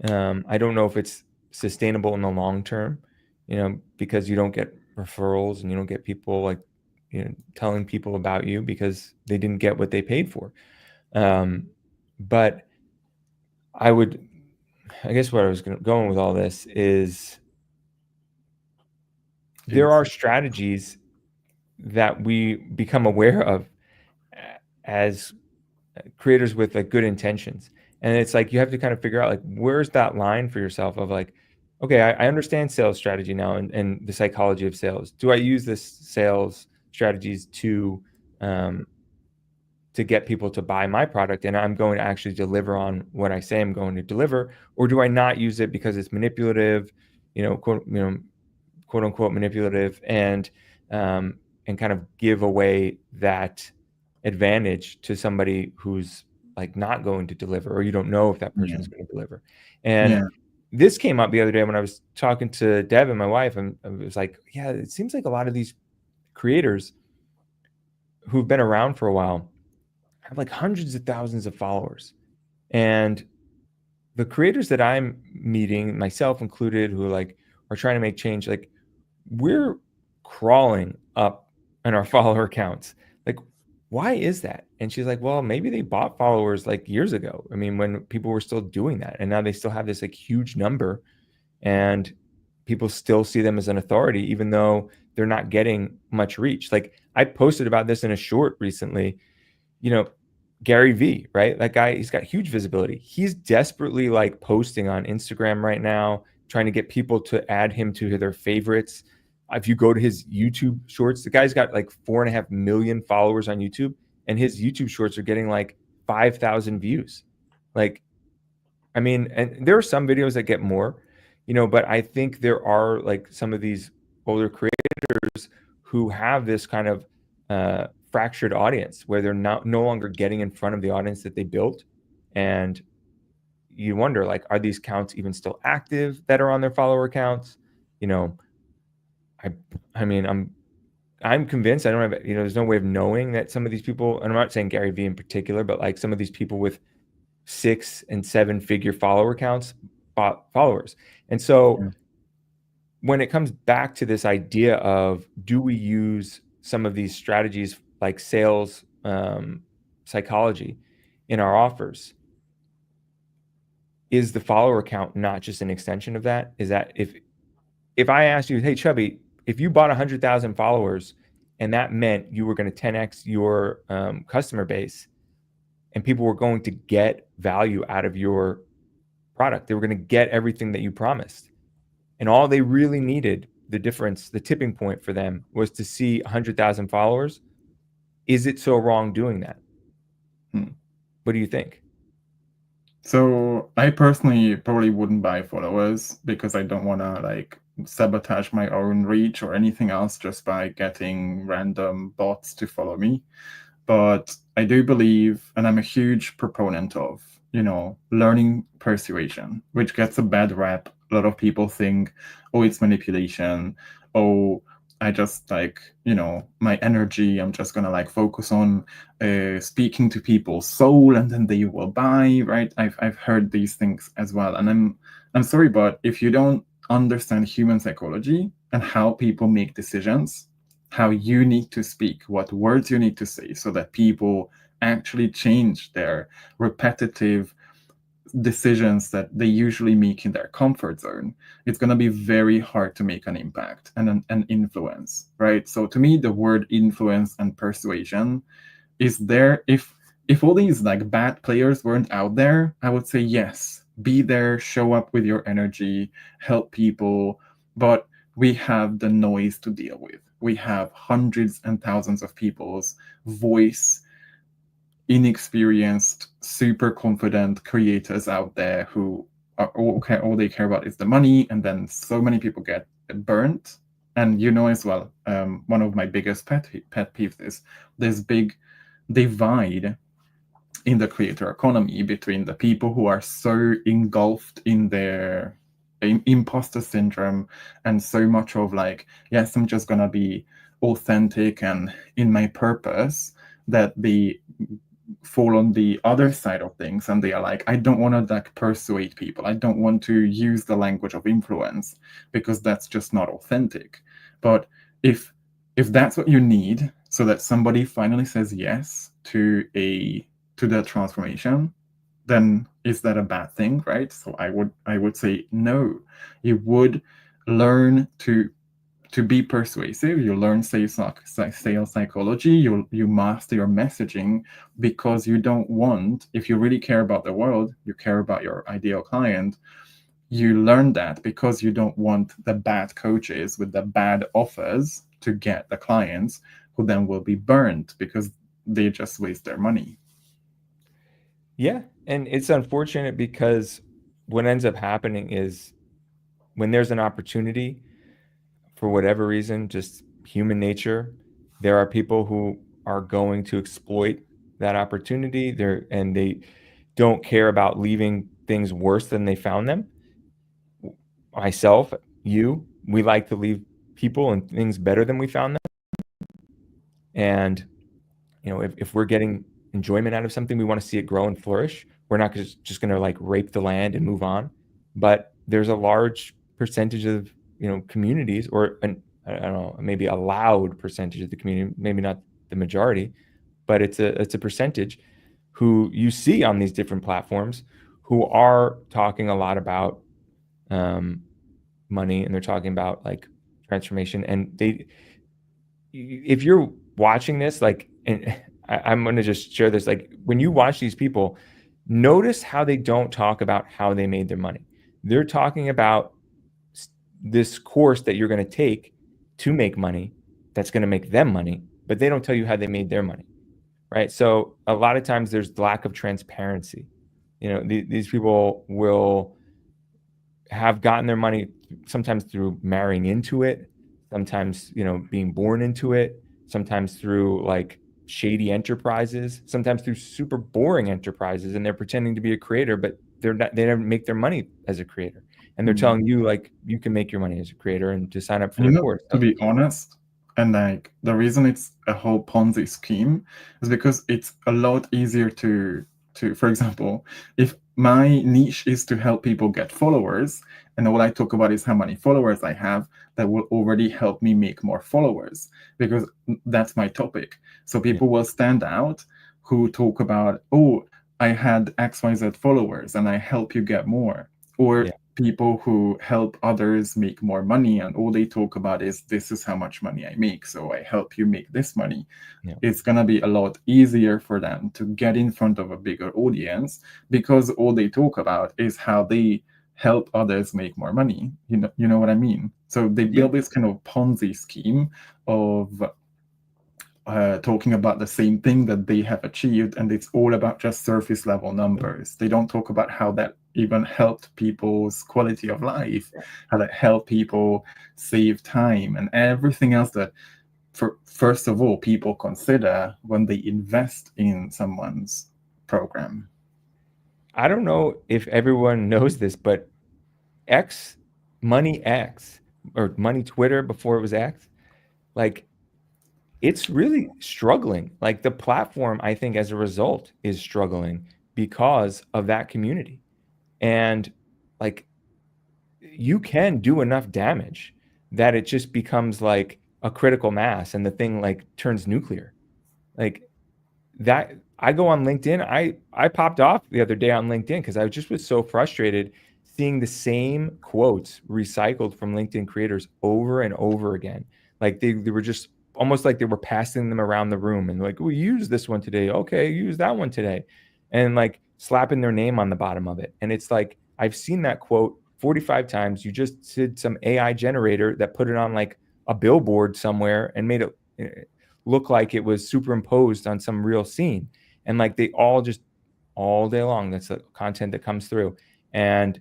I don't know if it's sustainable in the long term, because you don't get referrals and you don't get people like, telling people about you because they didn't get what they paid for. But I guess where I was going with all this is there are strategies that we become aware of as creators with like good intentions. And it's like you have to kind of figure out like where's that line for yourself of like, okay, I understand sales strategy now and the psychology of sales. Do I use this sales strategies to get people to buy my product and I'm going to actually deliver on what I say I'm going to deliver, or do I not use it because it's manipulative, quote unquote manipulative, and kind of give away that advantage to somebody who's like not going to deliver, or you don't know if that person's going to deliver. And this came up the other day when I was talking to Deb and my wife, and I was like, yeah, it seems like a lot of these creators who've been around for a while have like hundreds of thousands of followers. And the creators that I'm meeting, myself included, who like are trying to make change, like we're crawling up in our follower counts. Like, why is that? And she's like, well, maybe they bought followers like years ago. I mean, when people were still doing that, and now they still have this like huge number, and people still see them as an authority, even though they're not getting much reach. Like I posted about this in a short recently, Gary Vee, right? That guy, he's got huge visibility. He's desperately like posting on Instagram right now, trying to get people to add him to their favorites. If you go to his YouTube shorts, the guy's got like 4.5 million followers on YouTube, and his YouTube shorts are getting like 5,000 views. Like, I mean, and there are some videos that get more, but I think there are like some of these older creators who have this kind of fractured audience where they're no longer getting in front of the audience that they built. And you wonder, like, are these accounts even still active that are on their follower accounts? I mean, I'm convinced. I don't have, there's no way of knowing that some of these people, and I'm not saying Gary Vee in particular, but like some of these people with 6 and 7 figure follower counts, followers. And so when it comes back to this idea of, do we use some of these strategies like sales psychology in our offers? Is the follower count not just an extension of that? Is that if I asked you, hey, Chubby, if you bought 100,000 followers and that meant you were going to 10x your customer base and people were going to get value out of your product, they were going to get everything that you promised. And all they really needed, the difference, the tipping point for them was to see 100,000 followers. Is it so wrong doing that? What do you think? So I personally probably wouldn't buy followers because I don't want to like sabotage my own reach or anything else just by getting random bots to follow me. But I do believe, and I'm a huge proponent of, learning persuasion, which gets a bad rap. A lot of people think, oh, it's manipulation. Oh, I just like, my energy, I'm just going to like focus on speaking to people's soul and then they will buy, right? I've heard these things as well. And I'm sorry, but if you don't understand human psychology and how people make decisions, how you need to speak, what words you need to say so that people actually change their repetitive decisions that they usually make in their comfort zone, it's going to be very hard to make an impact and an influence, right? So to me, the word influence and persuasion is there. If all these like bad players weren't out there, I would say yes, be there, show up with your energy, help people. But we have the noise to deal with. We have hundreds and thousands of people's voice, inexperienced, super confident creators out there who are all they care about is the money, and then so many people get burnt. And as well, one of my biggest pet peeves is this big divide in the creator economy between the people who are so engulfed in their imposter syndrome and so much of like, yes, I'm just gonna be authentic and in my purpose, that they fall on the other side of things and they are like, I don't want to like persuade people, I don't want to use the language of influence because that's just not authentic. But if that's what you need so that somebody finally says yes to the transformation, then is that a bad thing, right? So I would say no. You would learn to be persuasive. You learn sales psychology. You master your messaging because you don't want, if you really care about the world, you care about your ideal client, you learn that because you don't want the bad coaches with the bad offers to get the clients who then will be burned because they just waste their money. Yeah, and it's unfortunate because what ends up happening is when there's an opportunity, for whatever reason, just human nature, there are people who are going to exploit that opportunity there, and they don't care about leaving things worse than they found them. Myself, we like to leave people and things better than we found them. And if we're getting enjoyment out of something, we want to see it grow and flourish. We're not just going to like rape the land and move on. But there's a large percentage of communities, or I don't know, maybe a loud percentage of the community, maybe not the majority, but it's a percentage who you see on these different platforms who are talking a lot about money, and they're talking about like transformation. And if you're watching this, like, and I'm going to just share this, like when you watch these people, notice how they don't talk about how they made their money. They're talking about this course that you're going to take to make money that's going to make them money, but they don't tell you how they made their money, right? So a lot of times there's lack of transparency. These people will have gotten their money sometimes through marrying into it, sometimes being born into it, sometimes through like shady enterprises, sometimes through super boring enterprises, and they're pretending to be a creator, but they never make their money as a creator, and they're telling you like you can make your money as a creator and to sign up for their course. To be honest, and like the reason it's a whole Ponzi scheme is because it's a lot easier to for example, if my niche is to help people get followers, and all I talk about is how many followers I have, that will already help me make more followers because that's my topic. So people will stand out who talk about, oh, I had XYZ followers and I help you get more. Or people who help others make more money, and all they talk about is, this is how much money I make, so I help you make this money. It's going to be a lot easier for them to get in front of a bigger audience because all they talk about is how they help others make more money. You know what I mean? So they build this kind of Ponzi scheme of talking about the same thing that they have achieved, and it's all about just surface level numbers. They don't talk about how that even helped people's quality of life, how that helped people save time, and everything else that, first of all, people consider when they invest in someone's program. I don't know if everyone knows this, but Money X, or Money Twitter before it was X, like it's really struggling. Like the platform, I think, as a result, is struggling because of that community. And like you can do enough damage that it just becomes like a critical mass and the thing like turns nuclear. Like that, I go on LinkedIn. I popped off the other day on LinkedIn because I just was so frustrated seeing the same quotes recycled from LinkedIn creators over and over again. Like they were just almost like they were passing them around the room and like, we use this one today. Okay, use that one today. And like slapping their name on the bottom of it. And it's like, I've seen that quote 45 times. You just did some AI generator that put it on like a billboard somewhere and made it look like it was superimposed on some real scene. And like they all just all day long, that's the content that comes through. And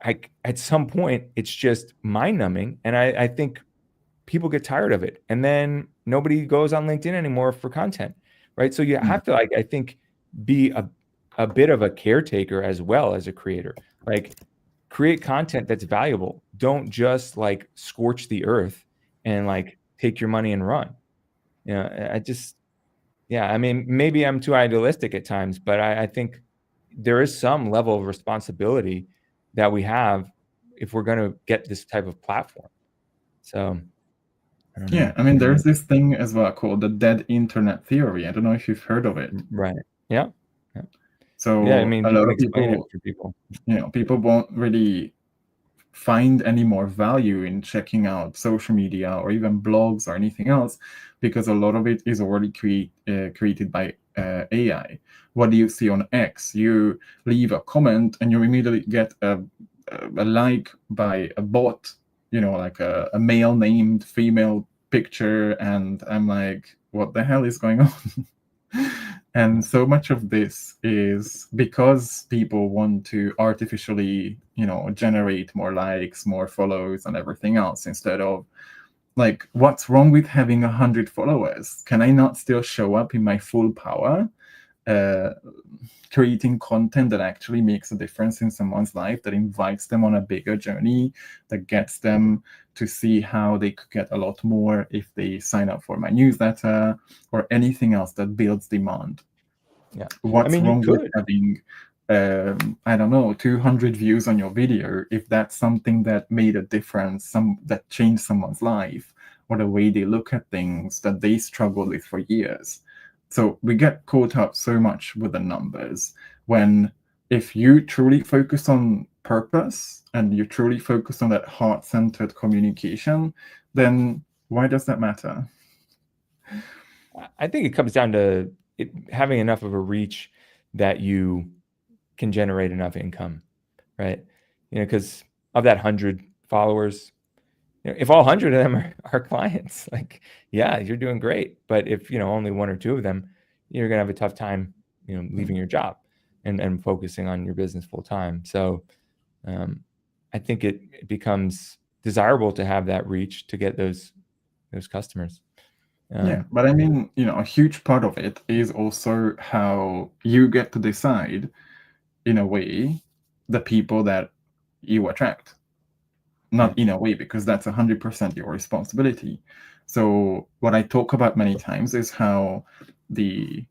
at some point, it's just mind numbing. And I think people get tired of it. And then nobody goes on LinkedIn anymore for content, right? So you have to, like, I think, be a bit of a caretaker as well as a creator. Like, create content that's valuable. Don't just like scorch the earth and like take your money and run. You know, yeah, I mean, maybe I'm too idealistic at times, but I think there is some level of responsibility that we have if we're going to get this type of platform. So, I don't know. Yeah, I mean, there's this thing as well called the dead internet theory. I don't know if you've heard of it. Right. Yeah. So Yeah, I mean, a you lot can of explain it people, to people. people won't really find any more value in checking out social media or even blogs or anything else because a lot of it is already created by AI. What do you see on X? You leave a comment and you immediately get a like by a bot, like a male named female picture, and I'm like, what the hell is going on? And so much of this is because people want to artificially, generate more likes, more follows, and everything else, instead of, like, what's wrong with having 100 followers? Can I not still show up in my full power, creating content that actually makes a difference in someone's life, that invites them on a bigger journey, that gets them to see how they could get a lot more if they sign up for my newsletter, or anything else that builds demand? Yeah. What's I mean, wrong with having, I don't know, 200 views on your video if that's something that made a difference, that changed someone's life, or the way they look at things that they struggled with for years? So we get caught up so much with the numbers, when if you truly focus on purpose and you truly focus on that heart-centered communication, then why does that matter? I think it comes down to having enough of a reach that you can generate enough income, right? Because of that 100 followers, if all 100 of them are clients, like, yeah, you're doing great. But if, only one or two of them, you're going to have a tough time, leaving your job and focusing on your business full time. So I think it becomes desirable to have that reach to get those customers. Yeah, but I mean, a huge part of it is also how you get to decide, in a way, the people that you attract. Not in a way, because that's 100% your responsibility. So what I talk about many times is how so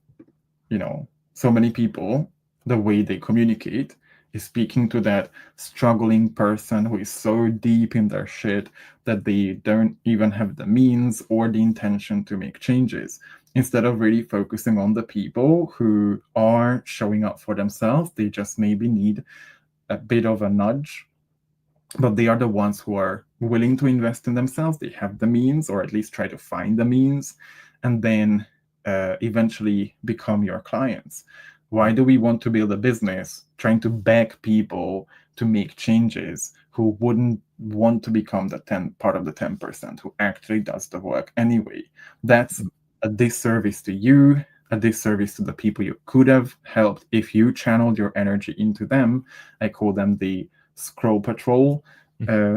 many people, the way they communicate is speaking to that struggling person who is so deep in their shit that they don't even have the means or the intention to make changes, instead of really focusing on the people who are showing up for themselves. They just maybe need a bit of a nudge, but they are the ones who are willing to invest in themselves. They have the means, or at least try to find the means, and then eventually become your clients. Why do we want to build a business trying to beg people to make changes who wouldn't want to become part of the 10% who actually does the work anyway? That's a disservice to you, a disservice to the people you could have helped if you channeled your energy into them. I call them the scroll patrol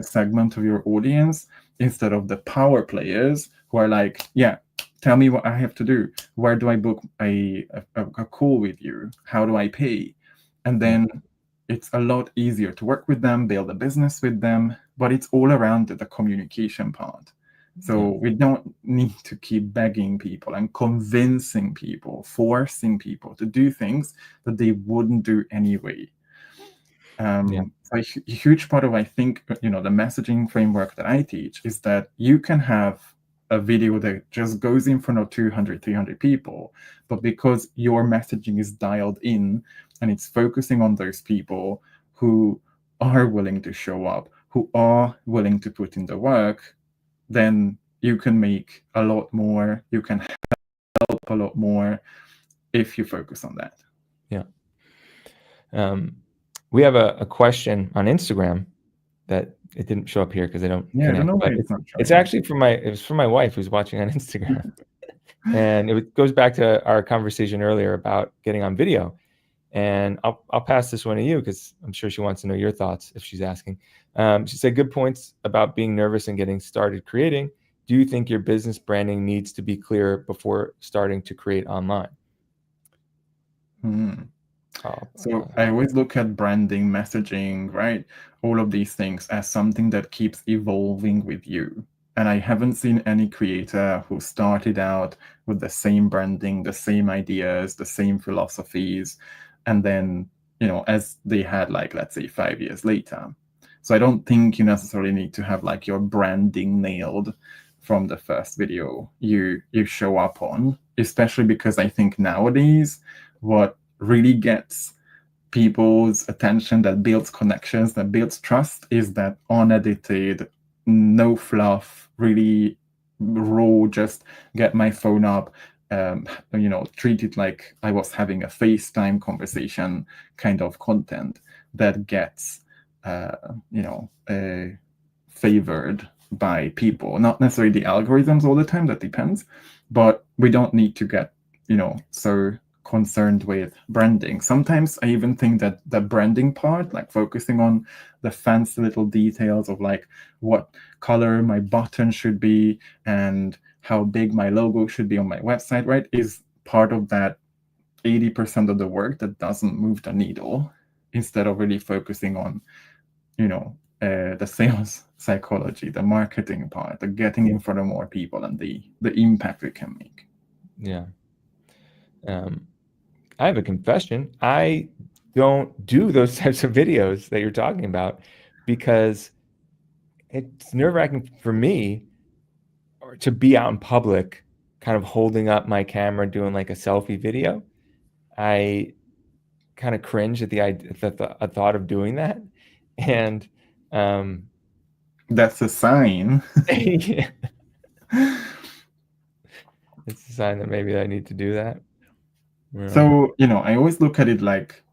segment of your audience, instead of the power players who are like, yeah, tell me what I have to do. Where do I book a call with you? How do I pay? And then it's a lot easier to work with them, build a business with them, but it's all around the communication part. So we don't need to keep begging people and convincing people, forcing people to do things that they wouldn't do anyway. A huge part of, I think, the messaging framework that I teach is that you can have a video that just goes in front of 200, 300 people, but because your messaging is dialed in and it's focusing on those people who are willing to show up, who are willing to put in the work, then you can make a lot more, you can help a lot more if you focus on that. Yeah. We have a question on Instagram that it didn't show up here because I don't Yeah, I don't connect, know why but it's not it's showing. actually it was from my wife who's watching on Instagram. And it goes back to our conversation earlier about getting on video. And I'll pass this one to you because I'm sure she wants to know your thoughts if she's asking. She said, good points about being nervous and getting started creating. Do you think your business branding needs to be clear before starting to create online? So I always look at branding, messaging, right? All of these things as something that keeps evolving with you. And I haven't seen any creator who started out with the same branding, the same ideas, the same philosophies, and then, as they had, like, let's say 5 years later. So I don't think you necessarily need to have like your branding nailed from the first video you show up on, especially because I think nowadays what really gets people's attention, that builds connections, that builds trust, is that unedited, no fluff, really raw, just get my phone up, treat it like I was having a FaceTime conversation kind of content that gets favored by people. Not necessarily the algorithms all the time, that depends, but we don't need to get so concerned with branding. Sometimes I even think that the branding part, like focusing on the fancy little details of like what color my button should be and how big my logo should be on my website, right, is part of that 80% of the work that doesn't move the needle, instead of really focusing on the sales psychology, the marketing part, the getting in front of more people, and the impact we can make. Yeah. I have a confession. I don't do those types of videos that you're talking about because it's nerve-wracking for me to be out in public, kind of holding up my camera, doing like a selfie video. I kind of cringe at the thought of doing that. And that's a sign. Yeah. It's a sign that maybe I need to do that. Yeah. So, I always look at it like,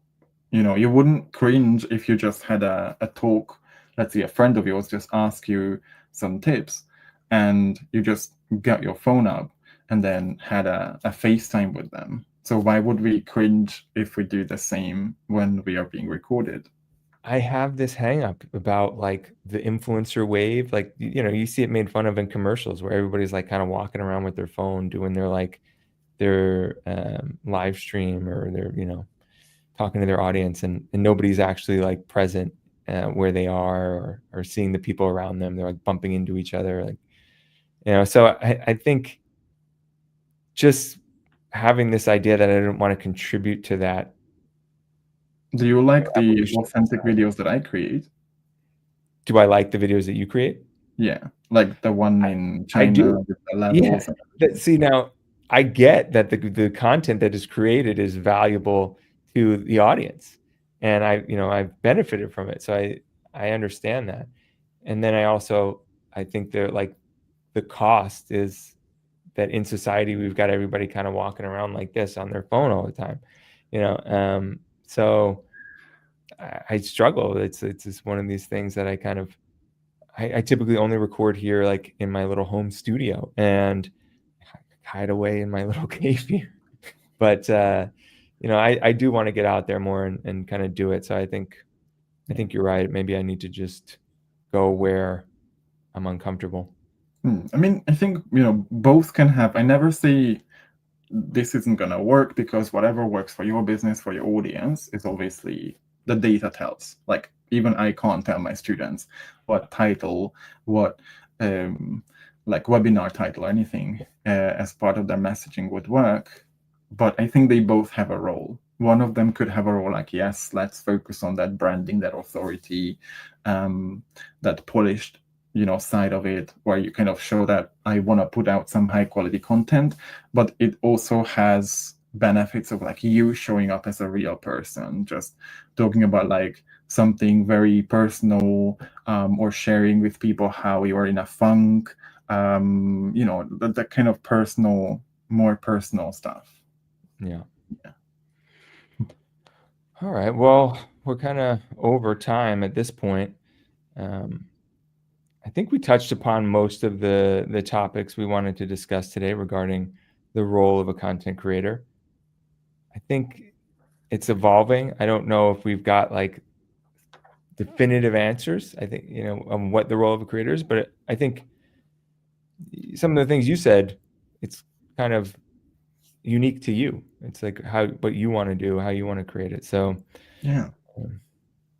you wouldn't cringe if you just had a talk. Let's say a friend of yours just ask you some tips and you just got your phone up and then had a FaceTime with them. So why would we cringe if we do the same when we are being recorded? I have this hang up about like the influencer wave. Like, you see it made fun of in commercials where everybody's like kind of walking around with their phone doing their live stream, or they're, talking to their audience, and nobody's actually like present where they are, or seeing the people around them. They're like bumping into each other. Like, so I think just having this idea that I don't want to contribute to that. Do you like the authentic videos that I create? Do I like the videos that you create? Yeah, like the one in China. I do. With the levels. Yeah. See, now I get that the content that is created is valuable to the audience, and I've benefited from it, so I understand that. And then I think that like the cost is that in society we've got everybody kind of walking around like this on their phone all the time, so I struggle. It's just one of these things that I typically only record here, like in my little home studio, and hide away in my little cave here. But I do want to get out there more and kind of do it. So I think you're right. Maybe I need to just go where I'm uncomfortable. I mean, I think both can have. I never say this isn't gonna work, because whatever works for your business, for your audience, is obviously the data tells. Like, even I can't tell my students what title, what like webinar title or anything as part of their messaging would work. But I think they both have a role. One of them could have a role like, yes, let's focus on that branding, that authority, that polished side of it, where you kind of show that I want to put out some high quality content, but it also has benefits of like you showing up as a real person, just talking about like something very personal, or sharing with people how you are in a funk, that kind of more personal stuff. Yeah. All right. Well, we're kind of over time at this point. I think we touched upon most of the topics we wanted to discuss today regarding the role of a content creator. I think it's evolving. I don't know if we've got like definitive answers, I think, on what the role of a creator is, but I think some of the things you said, it's kind of unique to you. It's like what you want to do, how you want to create it. So yeah.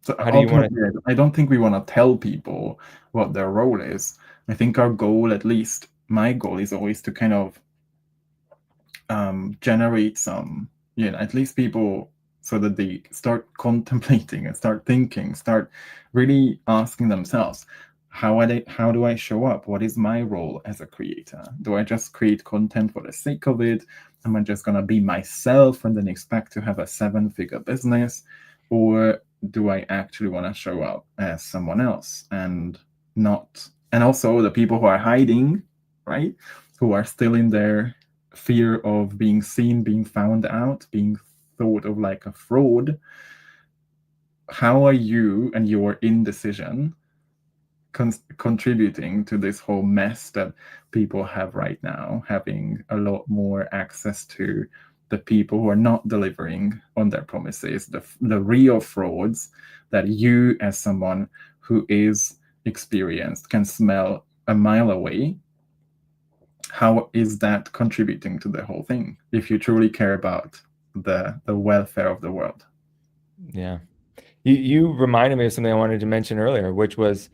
So how do you want ultimately, I don't think we want to tell people what their role is. I think our goal, at least my goal, is always to kind of generate some, at least people, so that they start contemplating and start thinking, start really asking themselves, how do I show up? What is my role as a creator? Do I just create content for the sake of it? Am I just gonna be myself and then expect to have a 7-figure business? Or do I actually want to show up as someone else and not? And also the people who are hiding, right? Who are still in their fear of being seen, being found out, being thought of like a fraud. How are you and your indecision contributing to this whole mess that people have right now, having a lot more access to the people who are not delivering on their promises, the real frauds that you, as someone who is experienced, can smell a mile away? How is that contributing to the whole thing if you truly care about the welfare of the world? Yeah. You reminded me of something I wanted to mention earlier, which was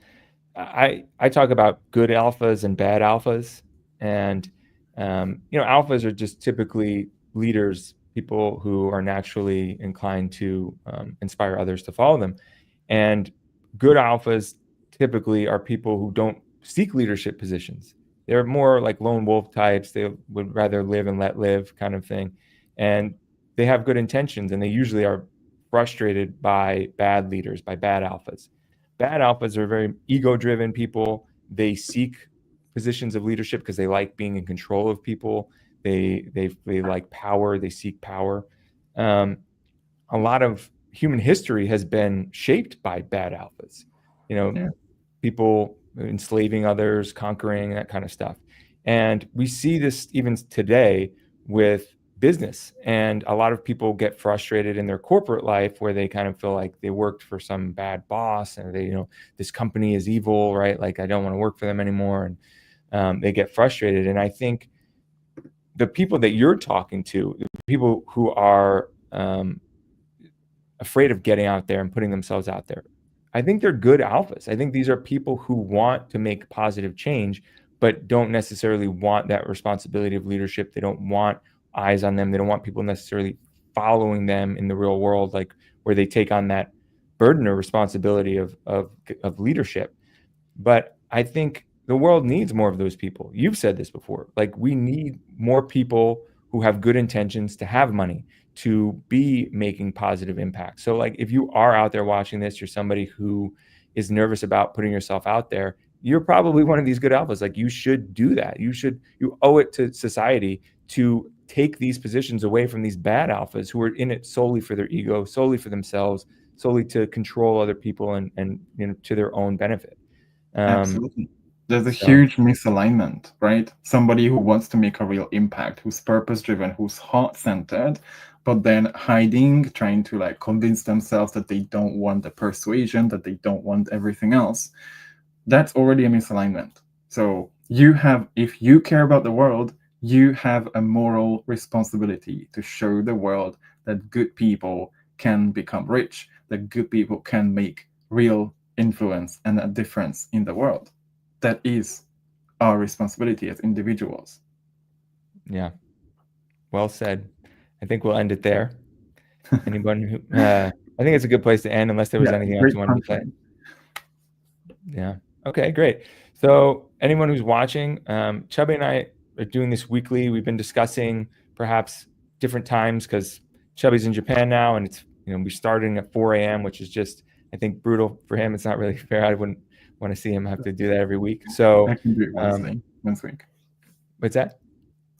I talk about good alphas and bad alphas. And, alphas are just typically leaders, people who are naturally inclined to inspire others to follow them. And good alphas typically are people who don't seek leadership positions. They're more like lone wolf types. They would rather live and let live kind of thing. And they have good intentions, and they usually are frustrated by bad leaders, by bad alphas. Bad alphas are very ego-driven people. They seek positions of leadership because they like being in control of people. They like power. They seek power. A lot of human history has been shaped by bad alphas. Yeah. People enslaving others, conquering, that kind of stuff. And we see this even today with business. And a lot of people get frustrated in their corporate life where they kind of feel like they worked for some bad boss and they, this company is evil, right? Like, I don't want to work for them anymore. And they get frustrated. And I think the people that you're talking to, people who are afraid of getting out there and putting themselves out there, I think they're good alphas. I think these are people who want to make positive change, but don't necessarily want that responsibility of leadership. They don't want eyes on them. They don't want people necessarily following them in the real world, like where they take on that burden or responsibility of leadership. But I think the world needs more of those people. You've said this before. Like, we need more people who have good intentions to have money, to be making positive impact. So like, if you are out there watching this, you're somebody who is nervous about putting yourself out there, you're probably one of these good alphas. Like, you should do that. You owe it to society to take these positions away from these bad alphas who are in it solely for their ego, solely for themselves, solely to control other people and to their own benefit. Absolutely. There's a huge misalignment, right? Somebody who wants to make a real impact, who's purpose-driven, who's heart-centered, but then hiding, trying to like convince themselves that they don't want the persuasion, that they don't want everything else. That's already a misalignment. So if you care about the world, you have a moral responsibility to show the world that good people can become rich, that good people can make real influence and a difference in the world. That is our responsibility as individuals. Yeah. Well said. I think we'll end it there. Anyone who I think it's a good place to end, unless there was anything else you wanted to say. Yeah. Okay, great. So anyone who's watching, Chubby and I are doing this weekly. We've been discussing perhaps different times because Chubby's in Japan now, and it's we're starting at 4 a.m., which is just I think brutal for him. It's not really fair. I wouldn't want to see him have to do that every week. So I can do it once a week. what's that?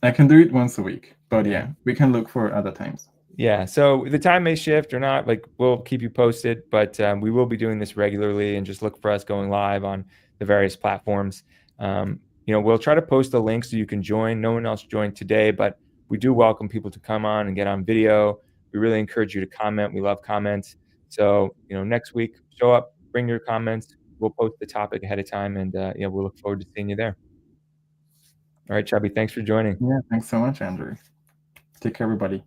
I can do it once a week, but yeah, we can look for other times. Yeah, so the time may shift or not. Like we'll keep you posted, but we will be doing this regularly, and just look for us going live on the various platforms. We'll try to post the link so you can join. No one else joined today, but we do welcome people to come on and get on video. We really encourage you to comment. We love comments. So next week, show up, bring your comments. We'll post the topic ahead of time, and we'll look forward to seeing you there. All right, Chubby, thanks for joining. Yeah, thanks so much, Andrew. Take care, everybody.